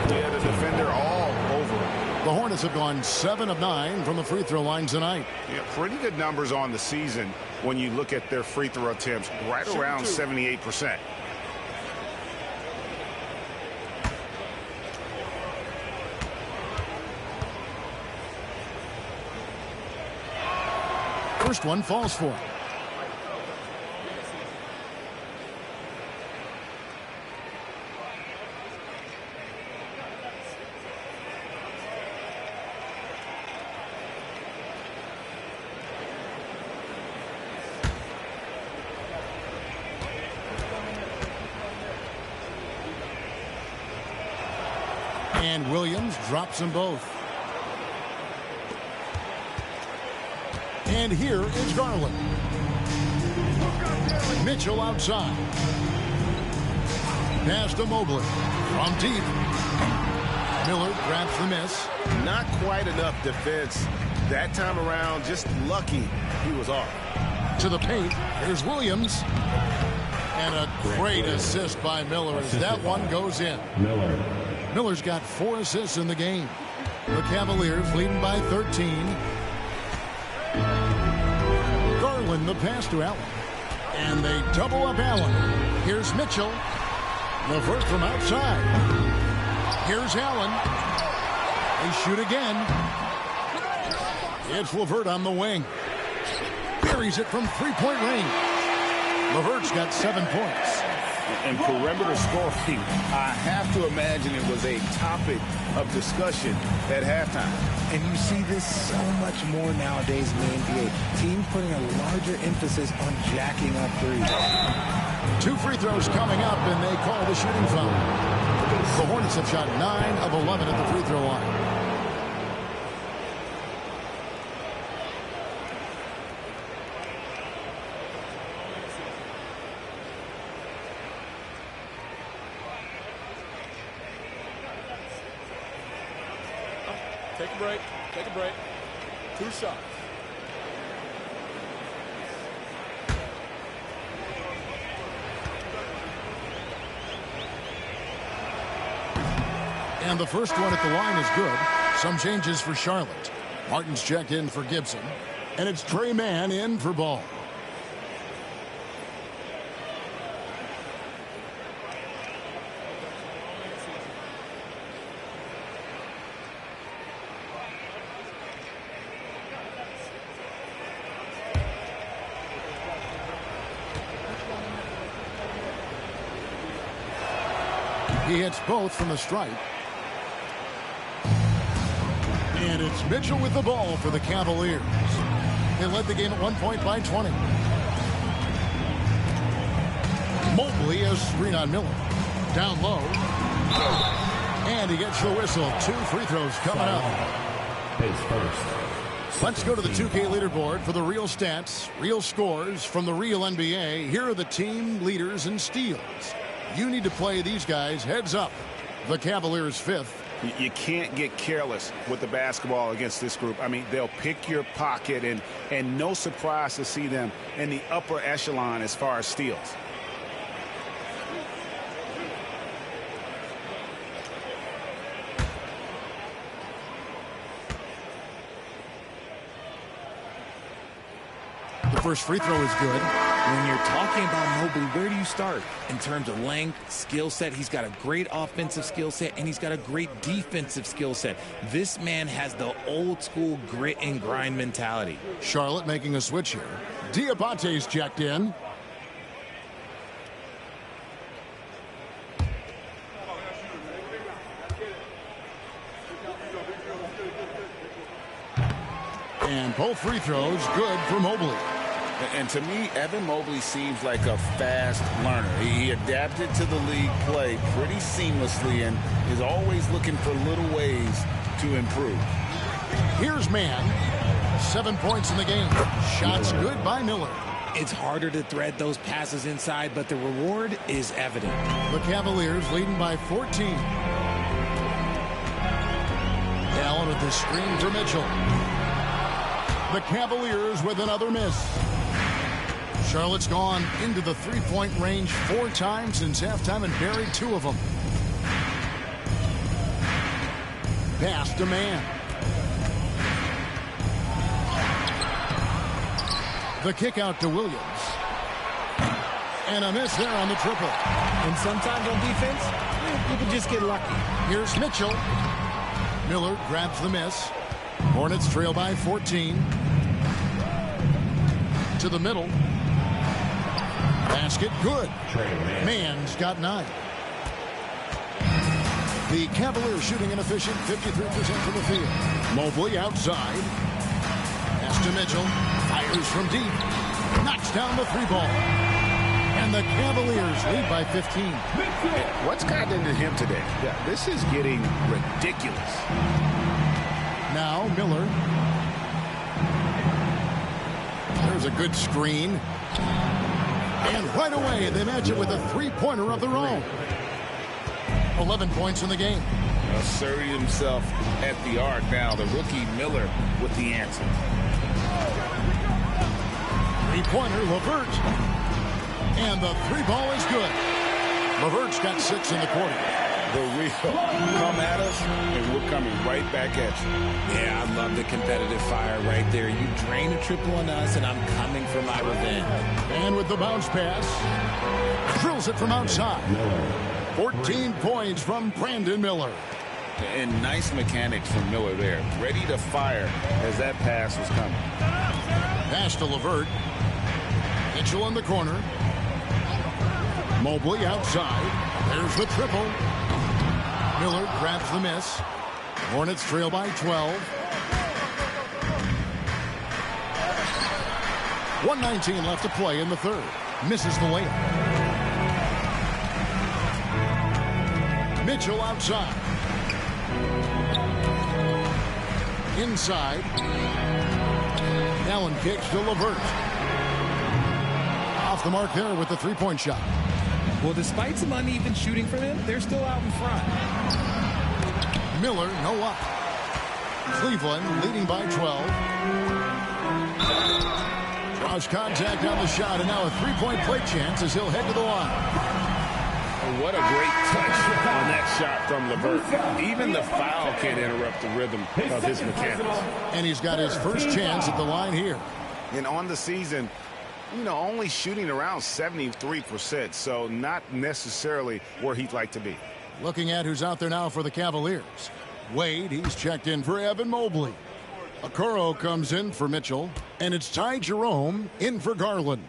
Yeah, the defender all over it. The Hornets have gone 7 of 9 from the free throw line tonight. Yeah, pretty good numbers on the season when you look at their free throw attempts, right around 78%. First one falls for him. And Williams drops them both. And here is Garland. Mitchell outside. Pass to Mobley. From deep. Miller grabs the miss. Not quite enough defense that time around. Just lucky he was off. To the paint. Here's Williams. And a great assist by Miller as that one goes in. Miller's got 4 assists in the game. The Cavaliers leading by 13. Garland the pass to Allen. And they double up Allen. Here's Mitchell. LeVert from outside. Here's Allen. They shoot again. It's LeVert on the wing. Buries it from 3-point range. LeVert's got 7 points. And perimeter scoring, I have to imagine it was a topic of discussion at halftime. And you see this so much more nowadays in the NBA. Teams putting a larger emphasis on jacking up threes. 2 free throws coming up, and they call the shooting foul. The Hornets have shot 9 of 11 at the free throw line. Take a break. Take a break. 2 shots. And the first one at the line is good. Some changes for Charlotte. Martin's checked in for Gibson. And it's Trey Mann in for Ball. He hits both from the stripe. And it's Mitchell with the ball for the Cavaliers. They led the game at 1 point by 20. Mobley has screen on Miller. Down low. And he gets the whistle. 2 free throws coming up. Let's go to the 2K leaderboard for the real stats, real scores from the real NBA. Here are the team leaders in steals. You need to play these guys heads up. The Cavaliers 5th. You can't get careless with the basketball against this group. I mean, they'll pick your pocket, and no surprise to see them in the upper echelon as far as steals. The first free throw is good. When you're talking about Mobley, where do you start? In terms of length, skill set, he's got a great offensive skill set, and he's got a great defensive skill set. This man has the old school grit and grind mentality. Charlotte making a switch here. Diabate's checked in. And both free throws good for Mobley. And to me, Evan Mobley seems like a fast learner. He adapted to the league play pretty seamlessly and is always looking for little ways to improve. Here's Mann. 7 points in the game. Shots good by Miller. It's harder to thread those passes inside, but the reward is evident. The Cavaliers leading by 14. Allen with the screen for Mitchell. The Cavaliers with another miss. Charlotte's gone into the three-point range 4 times since halftime and buried 2 of them. Pass to Mann. The kick out to Williams. And a miss there on the triple. And sometimes on defense, you can just get lucky. Here's Mitchell. Miller grabs the miss. Hornets trail by 14. To the middle. Basket good. Mann's got 9. The Cavaliers shooting an efficient 53% from the field. Mobley outside. Pass to Mitchell. Fires from deep. Knocks down the 3-ball. And the Cavaliers lead by 15. What's gotten into him today? Yeah, this is getting ridiculous. Now Miller. There's a good screen. And right away, they match it with a 3-pointer of their own. 11 points in the game. Asserting himself at the arc now. The rookie Miller with the answer. 3-pointer, LeVert. And the 3-ball is good. LeVert's got 6 in the quarter. The real come at us, and we're coming right back at you. Yeah, I love the competitive fire right there. You drain a triple on us, and I'm coming for my revenge. And with the bounce pass, drills it from outside. 14 points from Brandon Miller. And nice mechanics from Miller there. Ready to fire as that pass was coming. Pass to LeVert. Mitchell in the corner. Mobley outside. There's the triple. Miller grabs the miss. Hornets trail by 12. 1:19 left to play in the third. Misses the layup. Mitchell outside. Inside. Allen kicks to LeVert. Off the mark there with the 3-point shot. Well, despite some uneven shooting from him, they're still out in front. Miller, no up. Cleveland leading by 12. Draws contact on the shot, and now a 3-point play chance as he'll head to the line. What a great touch on that shot from LeVert. Even the foul can't interrupt the rhythm of his mechanics. And he's got his first chance at the line here. And on the season, only shooting around 73%, so not necessarily where he'd like to be. Looking at who's out there now for the Cavaliers. Wade, he's checked in for Evan Mobley. Okoro comes in for Mitchell, and it's Ty Jerome in for Garland.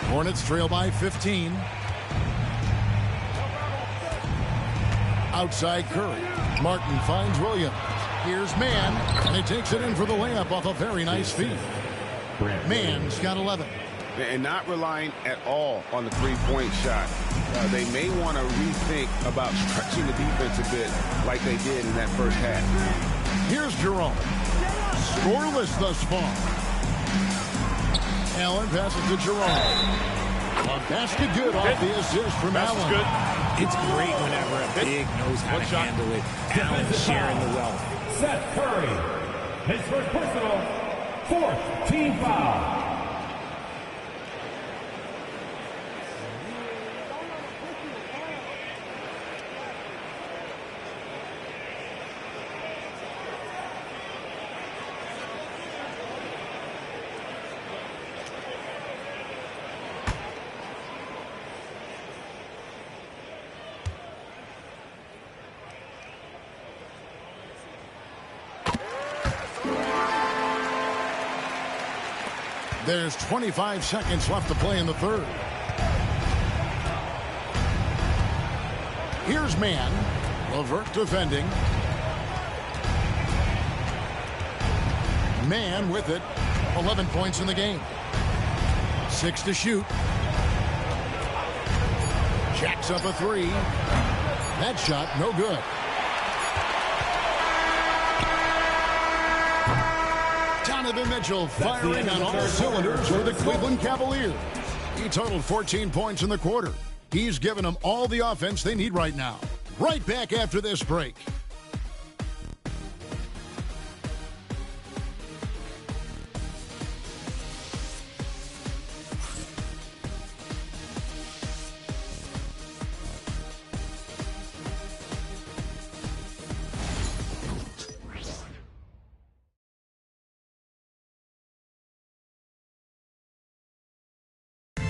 Hornets trail by 15. Outside Curry. Martin finds Williams. Here's Mann, and he takes it in for the layup off a very nice feed. Mann's got 11. And not relying at all on the three-point shot. They may want to rethink about stretching the defense a bit like they did in that first half. Here's Jerome. Scoreless thus far. Allen passes to Jerome. A basket good off the assist from Allen. Good. It's great whenever a big knows how to handle it. Allen sharing the wealth. Seth Curry, his first personal, 4th team foul. There's 25 seconds left to play in the third. Here's Mann. LeVert defending. Mann with it. 11 points in the game. 6 to shoot. Jacks up a three. That shot no good. Donovan Mitchell firing on all cylinders for the Cleveland Cavaliers. He totaled 14 points in the quarter. He's given them all the offense they need right now. Right back after this break.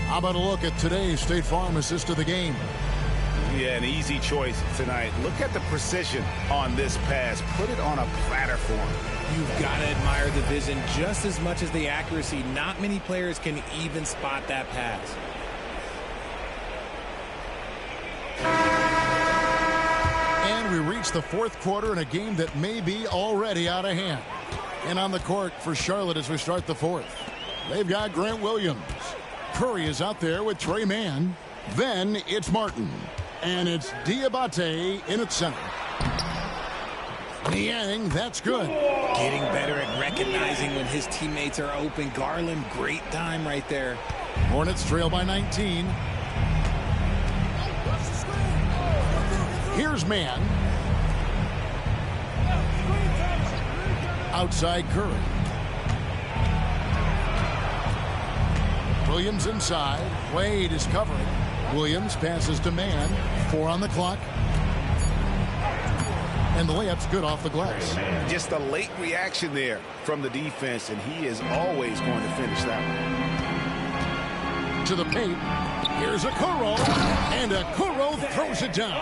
How about a look at today's State Farm assist of the game? Yeah, an easy choice tonight. Look at the precision on this pass. Put it on a platter for him. You've got to admire the vision just as much as the accuracy. Not many players can even spot that pass. And we reach the fourth quarter in a game that may be already out of hand. And on the court for Charlotte as we start the fourth. They've got Grant Williams. Curry is out there with Trey Mann. Then it's Martin. And it's Diabate in its center. Niang, that's good. Getting better at recognizing when his teammates are open. Garland, great time right there. Hornets trail by 19. Here's Mann. Outside Curry. Williams inside. Wade is covering. Williams passes to Mann. 4 on the clock. And the layup's good off the glass. Just a late reaction there from the defense, and he is always going to finish that one. To the paint. Here's Okoro. And Okoro throws it down.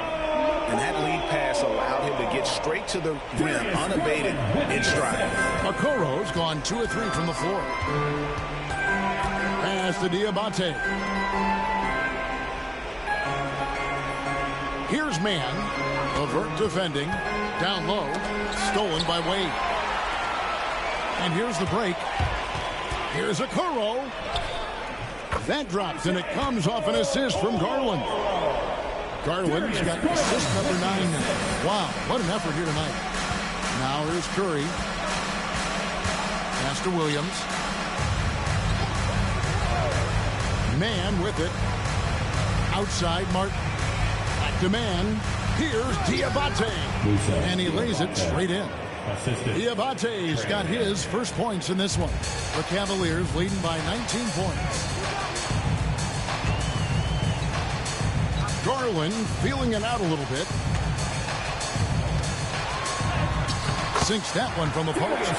And that lead pass allowed him to get straight to the rim, unabated, in stride. Okoro's gone 2 of 3 from the floor. Pass to Diabate. Here's Mann. LeVert defending. Down low. Stolen by Wade. And here's the break. Here's Okoro. That drops, and it comes off an assist from Garland. Garland's got assist number 9 now. Wow, what an effort here tonight. Now here's Curry. Pass to Williams. Mann with it. Outside Martin. Back to Mann. Here's Diabate. And he lays it straight in. Diabate's got his first points in this one. The Cavaliers leading by 19 points. Garland feeling it out a little bit. Sinks that one from the post.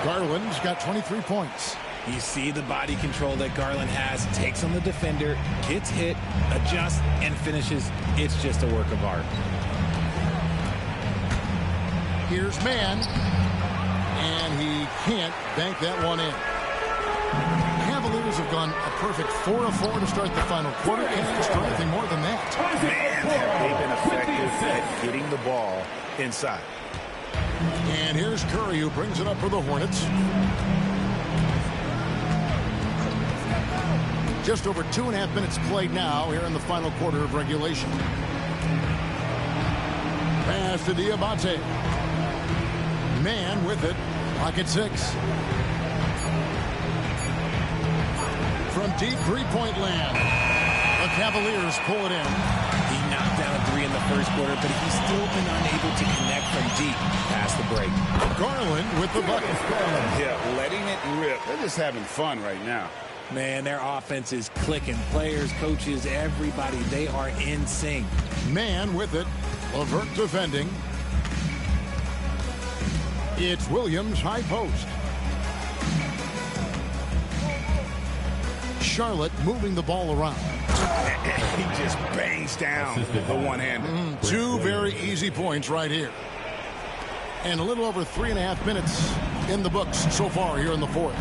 Garland's got 23 points. You see the body control that Garland has. Takes on the defender, gets hit, adjusts, and finishes. It's just a work of art. Here's Mann. And he can't bank that one in. Cavaliers have gone a perfect 4-4 to start the final quarter. Can't ask for anything more than that. Man, have they been effective at getting the ball inside. And here's Curry, who brings it up for the Hornets. Just over 2.5 minutes played now here in the final quarter of regulation. Pass to Diabate. Mann with it. Pocket 6. From deep three-point land, the Cavaliers pull it in. He knocked down a 3 in the first quarter, but he's still been unable to connect from deep past the break. Garland with the bucket. Yeah, letting it rip. They're just having fun right now. Man, their offense is clicking. Players, coaches, everybody, they are in sync. Mann with it. LeVert defending. It's Williams, high post. Charlotte moving the ball around. He just bangs down the one-hander. Two very easy points right here. And a little over 3.5 minutes in the books so far here in the fourth.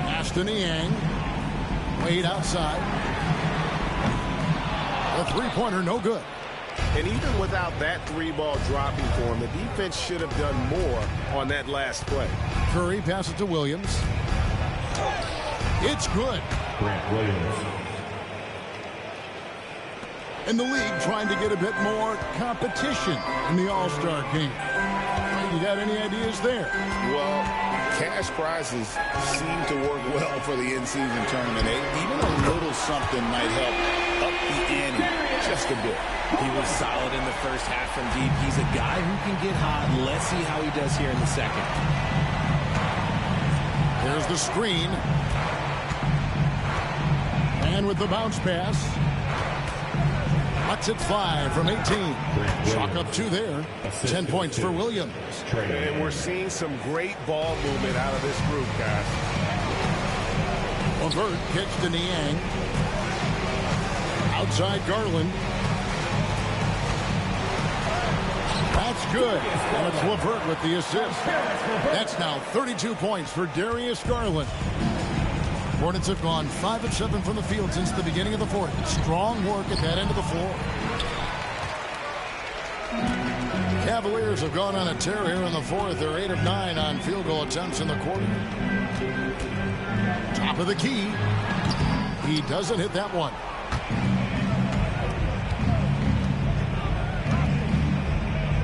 Ashton Niang. Wade outside. The three-pointer no good. And even without that three-ball dropping for him, the defense should have done more on that last play. Curry passes to Williams. It's good. Grant Williams. And the league trying to get a bit more competition in the All-Star game. You got any ideas there? Well, cash prizes seem to work well for the in-season tournament. Even a little something might help up the ante just a bit. He was solid in the first half from deep. He's a guy who can get hot. Let's see how he does here in the second. There's the screen. And with the bounce pass. Cuts it 5 from 18. Chalk up 2 there. 10 points for Williams. And we're seeing some great ball movement out of this group, guys. LeVert kicks to Niang. Outside Garland. That's good. And it's LeVert with the assist. That's now 32 points for Darius Garland. Hornets have gone 5 of 7 from the field since the beginning of the fourth. Strong work at that end of the floor. Cavaliers have gone on a tear here in the fourth. They're 8 of 9 on field goal attempts in the quarter. Top of the key. He doesn't hit that one.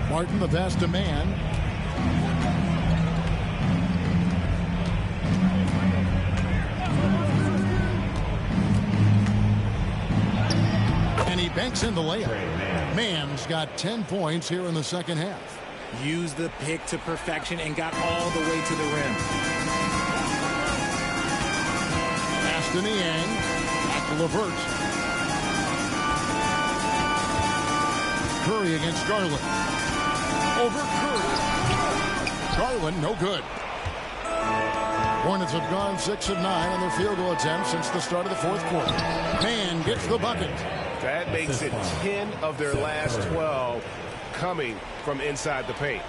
Martin, the pass to Mann. And he banks in the layup. Mann's got 10 points here in the second half. Used the pick to perfection and got all the way to the rim. Pass to Niang. Back to LeVert. Curry against Garland. Over Curry. Garland, no good. Hornets have gone 6 of 9 on their field goal attempts since the start of the fourth quarter. Mann gets the bucket. That makes it 10 of their last 12 coming from inside the paint.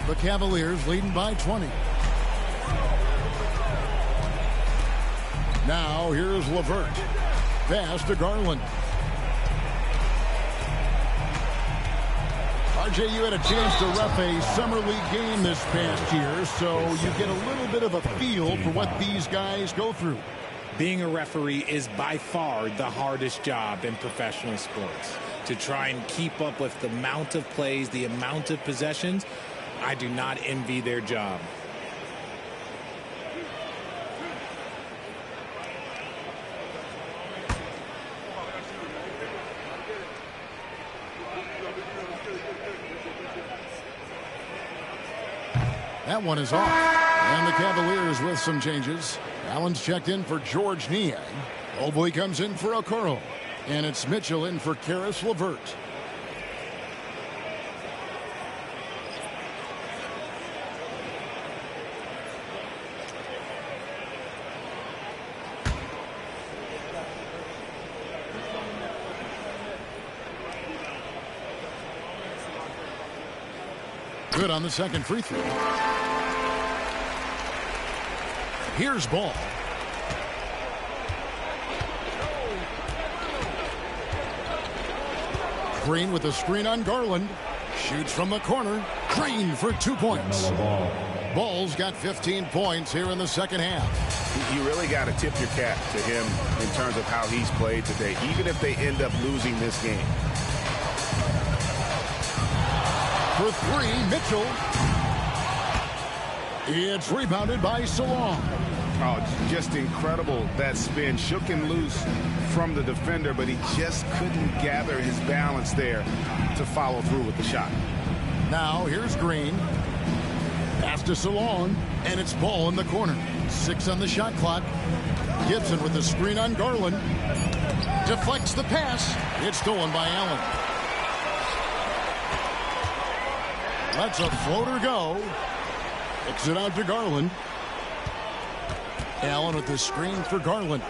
The Cavaliers leading by 20. Now here's LeVert. Pass to Garland. RJ, you had a chance to ref a summer league game this past year, so you get a little bit of a feel for what these guys go through. Being a referee is by far the hardest job in professional sports. To try and keep up with the amount of plays, the amount of possessions, I do not envy their job. That one is off. And the Cavaliers with some changes. Allen's checked in for George Niang. Mobley comes in for Okoro. And it's Mitchell in for Karis LeVert. Good on the second free throw. Here's Ball. Green with the screen on Garland. Shoots from the corner. Green for 2 points. Ball's got 15 points here in the second half. You really got to tip your cap to him in terms of how he's played today, even if they end up losing this game. For three, Mitchell. It's rebounded by Salon. Oh, just incredible. That spin shook him loose from the defender, but he just couldn't gather his balance there to follow through with the shot. Now here's Green. Pass to Salon, and it's Ball in the corner. 6 on the shot clock. Gibson with the screen on Garland. Deflects the pass. It's stolen by Allen. Lets a floater go. Kicks it out to Garland. Allen with the screen for Garland.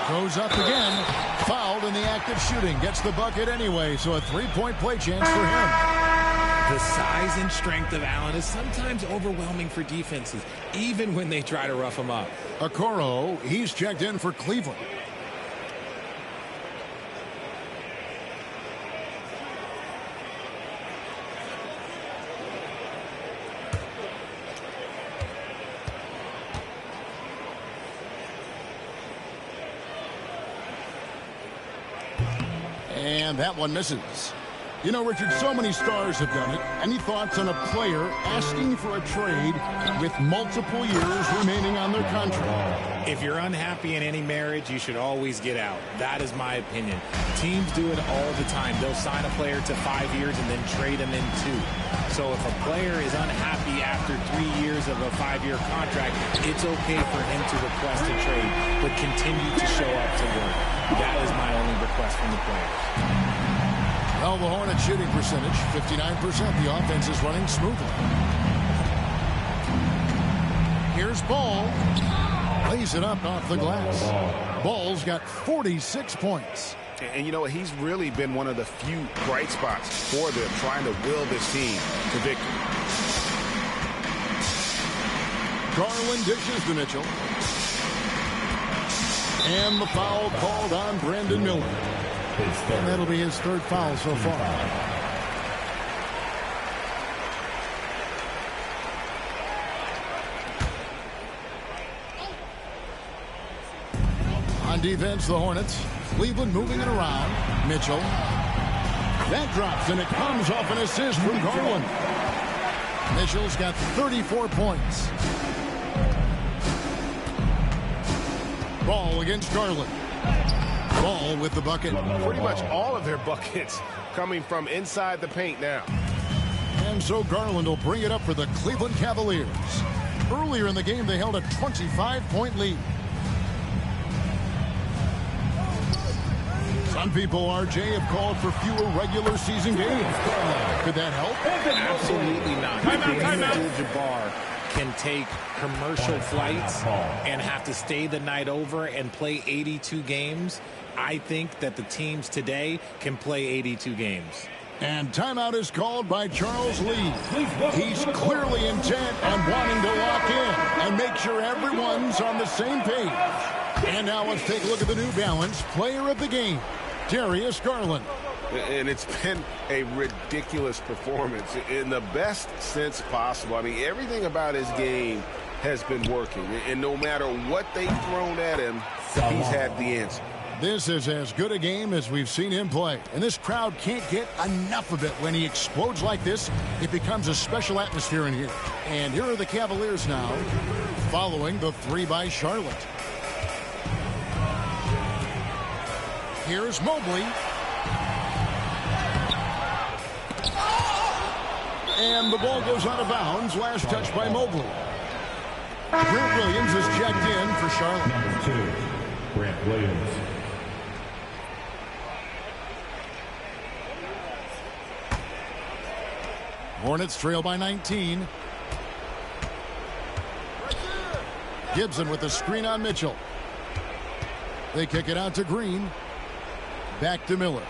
Goes up again. Fouled in the act of shooting. Gets the bucket anyway, so a three-point play chance for him. The size and strength of Allen is sometimes overwhelming for defenses, even when they try to rough him up. Okoro, he's checked in for Cleveland. And that one misses. You know, Richard, so many stars have done it. Any thoughts on a player asking for a trade with multiple years remaining on their contract? If you're unhappy in any marriage, you should always get out. That is my opinion. Teams do it all the time. They'll sign a player to 5 years and then trade him in 2. So if a player is unhappy after 3 years of a 5-year contract, it's okay for him to request a trade, but continue to show up to work. That is my only request from the player. Well, the Hornets shooting percentage, 59%. The offense is running smoothly. Here's Ball. Lays it up off the glass. Ball's got 46 points. And you know what? He's really been one of the few bright spots for them, trying to will this team to victory. Garland dishes to Mitchell. And the foul called on Brandon Miller. And that'll be his third foul so far. On defense, the Hornets. Cleveland moving it around. Mitchell. That drops, and it comes off an assist from Garland. Mitchell's got 34 points. Ball against Garland. Ball with the bucket. Pretty much all of their buckets coming from inside the paint now. And so Garland will bring it up for the Cleveland Cavaliers. Earlier in the game, they held a 25-point lead. Some people, RJ, have called for fewer regular season games. Could that help? Absolutely not. Abdul-Jabbar can take commercial flights and have to stay the night over and play 82 games. I think that the teams today can play 82 games. And timeout is called by Charles Lee. He's clearly intent on wanting to lock in and make sure everyone's on the same page. And now let's take a look at the New Balance player of the game, Darius Garland. And it's been a ridiculous performance in the best sense possible. I mean, everything about his game has been working. And no matter what they've thrown at him, he's had the answer. This is as good a game as we've seen him play. And this crowd can't get enough of it. When he explodes like this, it becomes a special atmosphere in here. And here are the Cavaliers now, following the 3 by Charlotte. Here's Mobley. And the ball goes out of bounds. Last touch by Mobley. Grant Williams is checked in for Charlotte. Number 2, Grant Williams. Hornets trail by 19. Gibson with the screen on Mitchell. They kick it out to Green. Back to Miller.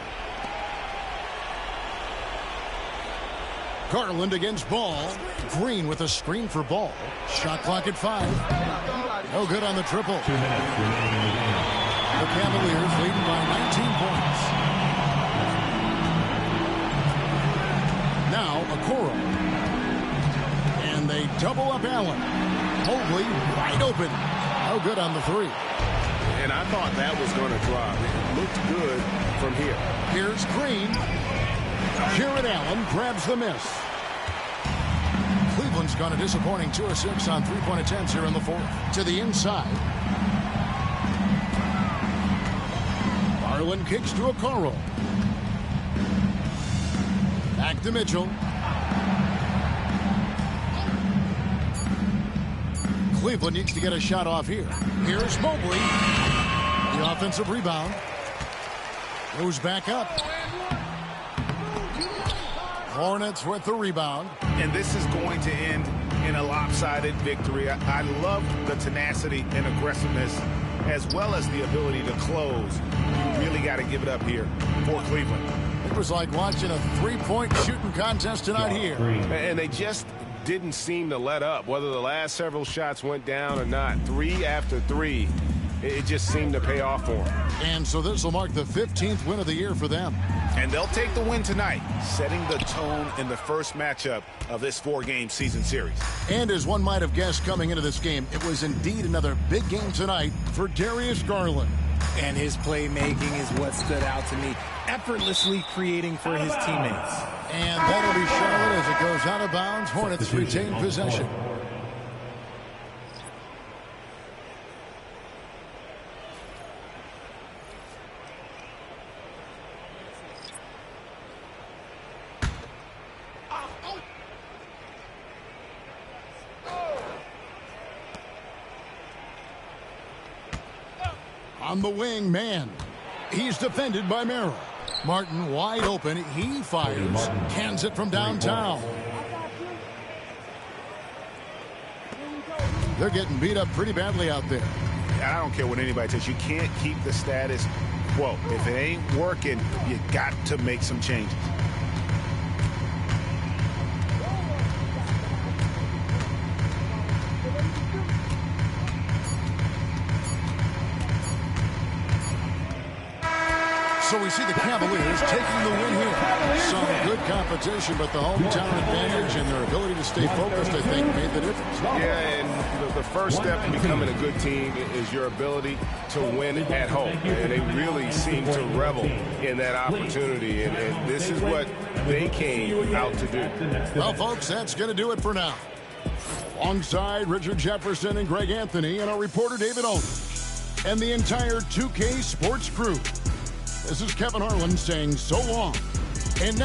Garland against Ball. Green with a screen for Ball. Shot clock at 5. No good on the triple. 2 minutes remaining in the game. The Cavaliers leading by 19 points. Now Okoro. And they double up Allen. Mobley wide open. No good on the 3. And I thought that was going to drop. It looked good from here. Here's Green. Jared Allen grabs the miss. Cleveland's gone a disappointing 2 of 6 on 3-point attempts here in the 4th. To the inside. Garland kicks to Okoro. Back to Mitchell. Cleveland needs to get a shot off here. Here's Mobley. The offensive rebound. Goes back up. Hornets with the rebound. And this is going to end in a lopsided victory. I love the tenacity and aggressiveness as well as the ability to close. You really got to give it up here for Cleveland. It was like watching a 3-point shooting contest tonight here. And they just didn't seem to let up, whether the last several shots went down or not. 3 after 3, it just seemed to pay off for them. And so this will mark the 15th win of the year for them. And they'll take the win tonight, setting the tone in the first matchup of this 4-game season series. And as one might have guessed coming into this game, it was indeed another big game tonight for Darius Garland. And his playmaking is what stood out to me, effortlessly creating for his teammates. And that'll be Charlotte as it goes out of bounds. Hornets retain possession. On the wing, man. He's defended by Merrill. Martin wide open. He fires. Cans it from downtown. They're getting beat up pretty badly out there. I don't care what anybody says. You can't keep the status quo. If it ain't working, you got to make some changes. So we see the Cavaliers taking the win here. Some good competition, but the hometown advantage and their ability to stay focused, I think, made the difference. Yeah, and the first step in becoming a good team is your ability to win at home. And they really seem to revel in that opportunity, and this is what they came out to do. Well, folks, that's going to do it for now. Alongside Richard Jefferson and Greg Anthony and our reporter David Owen and the entire 2K Sports crew. This is Kevin Harlan saying so long. And now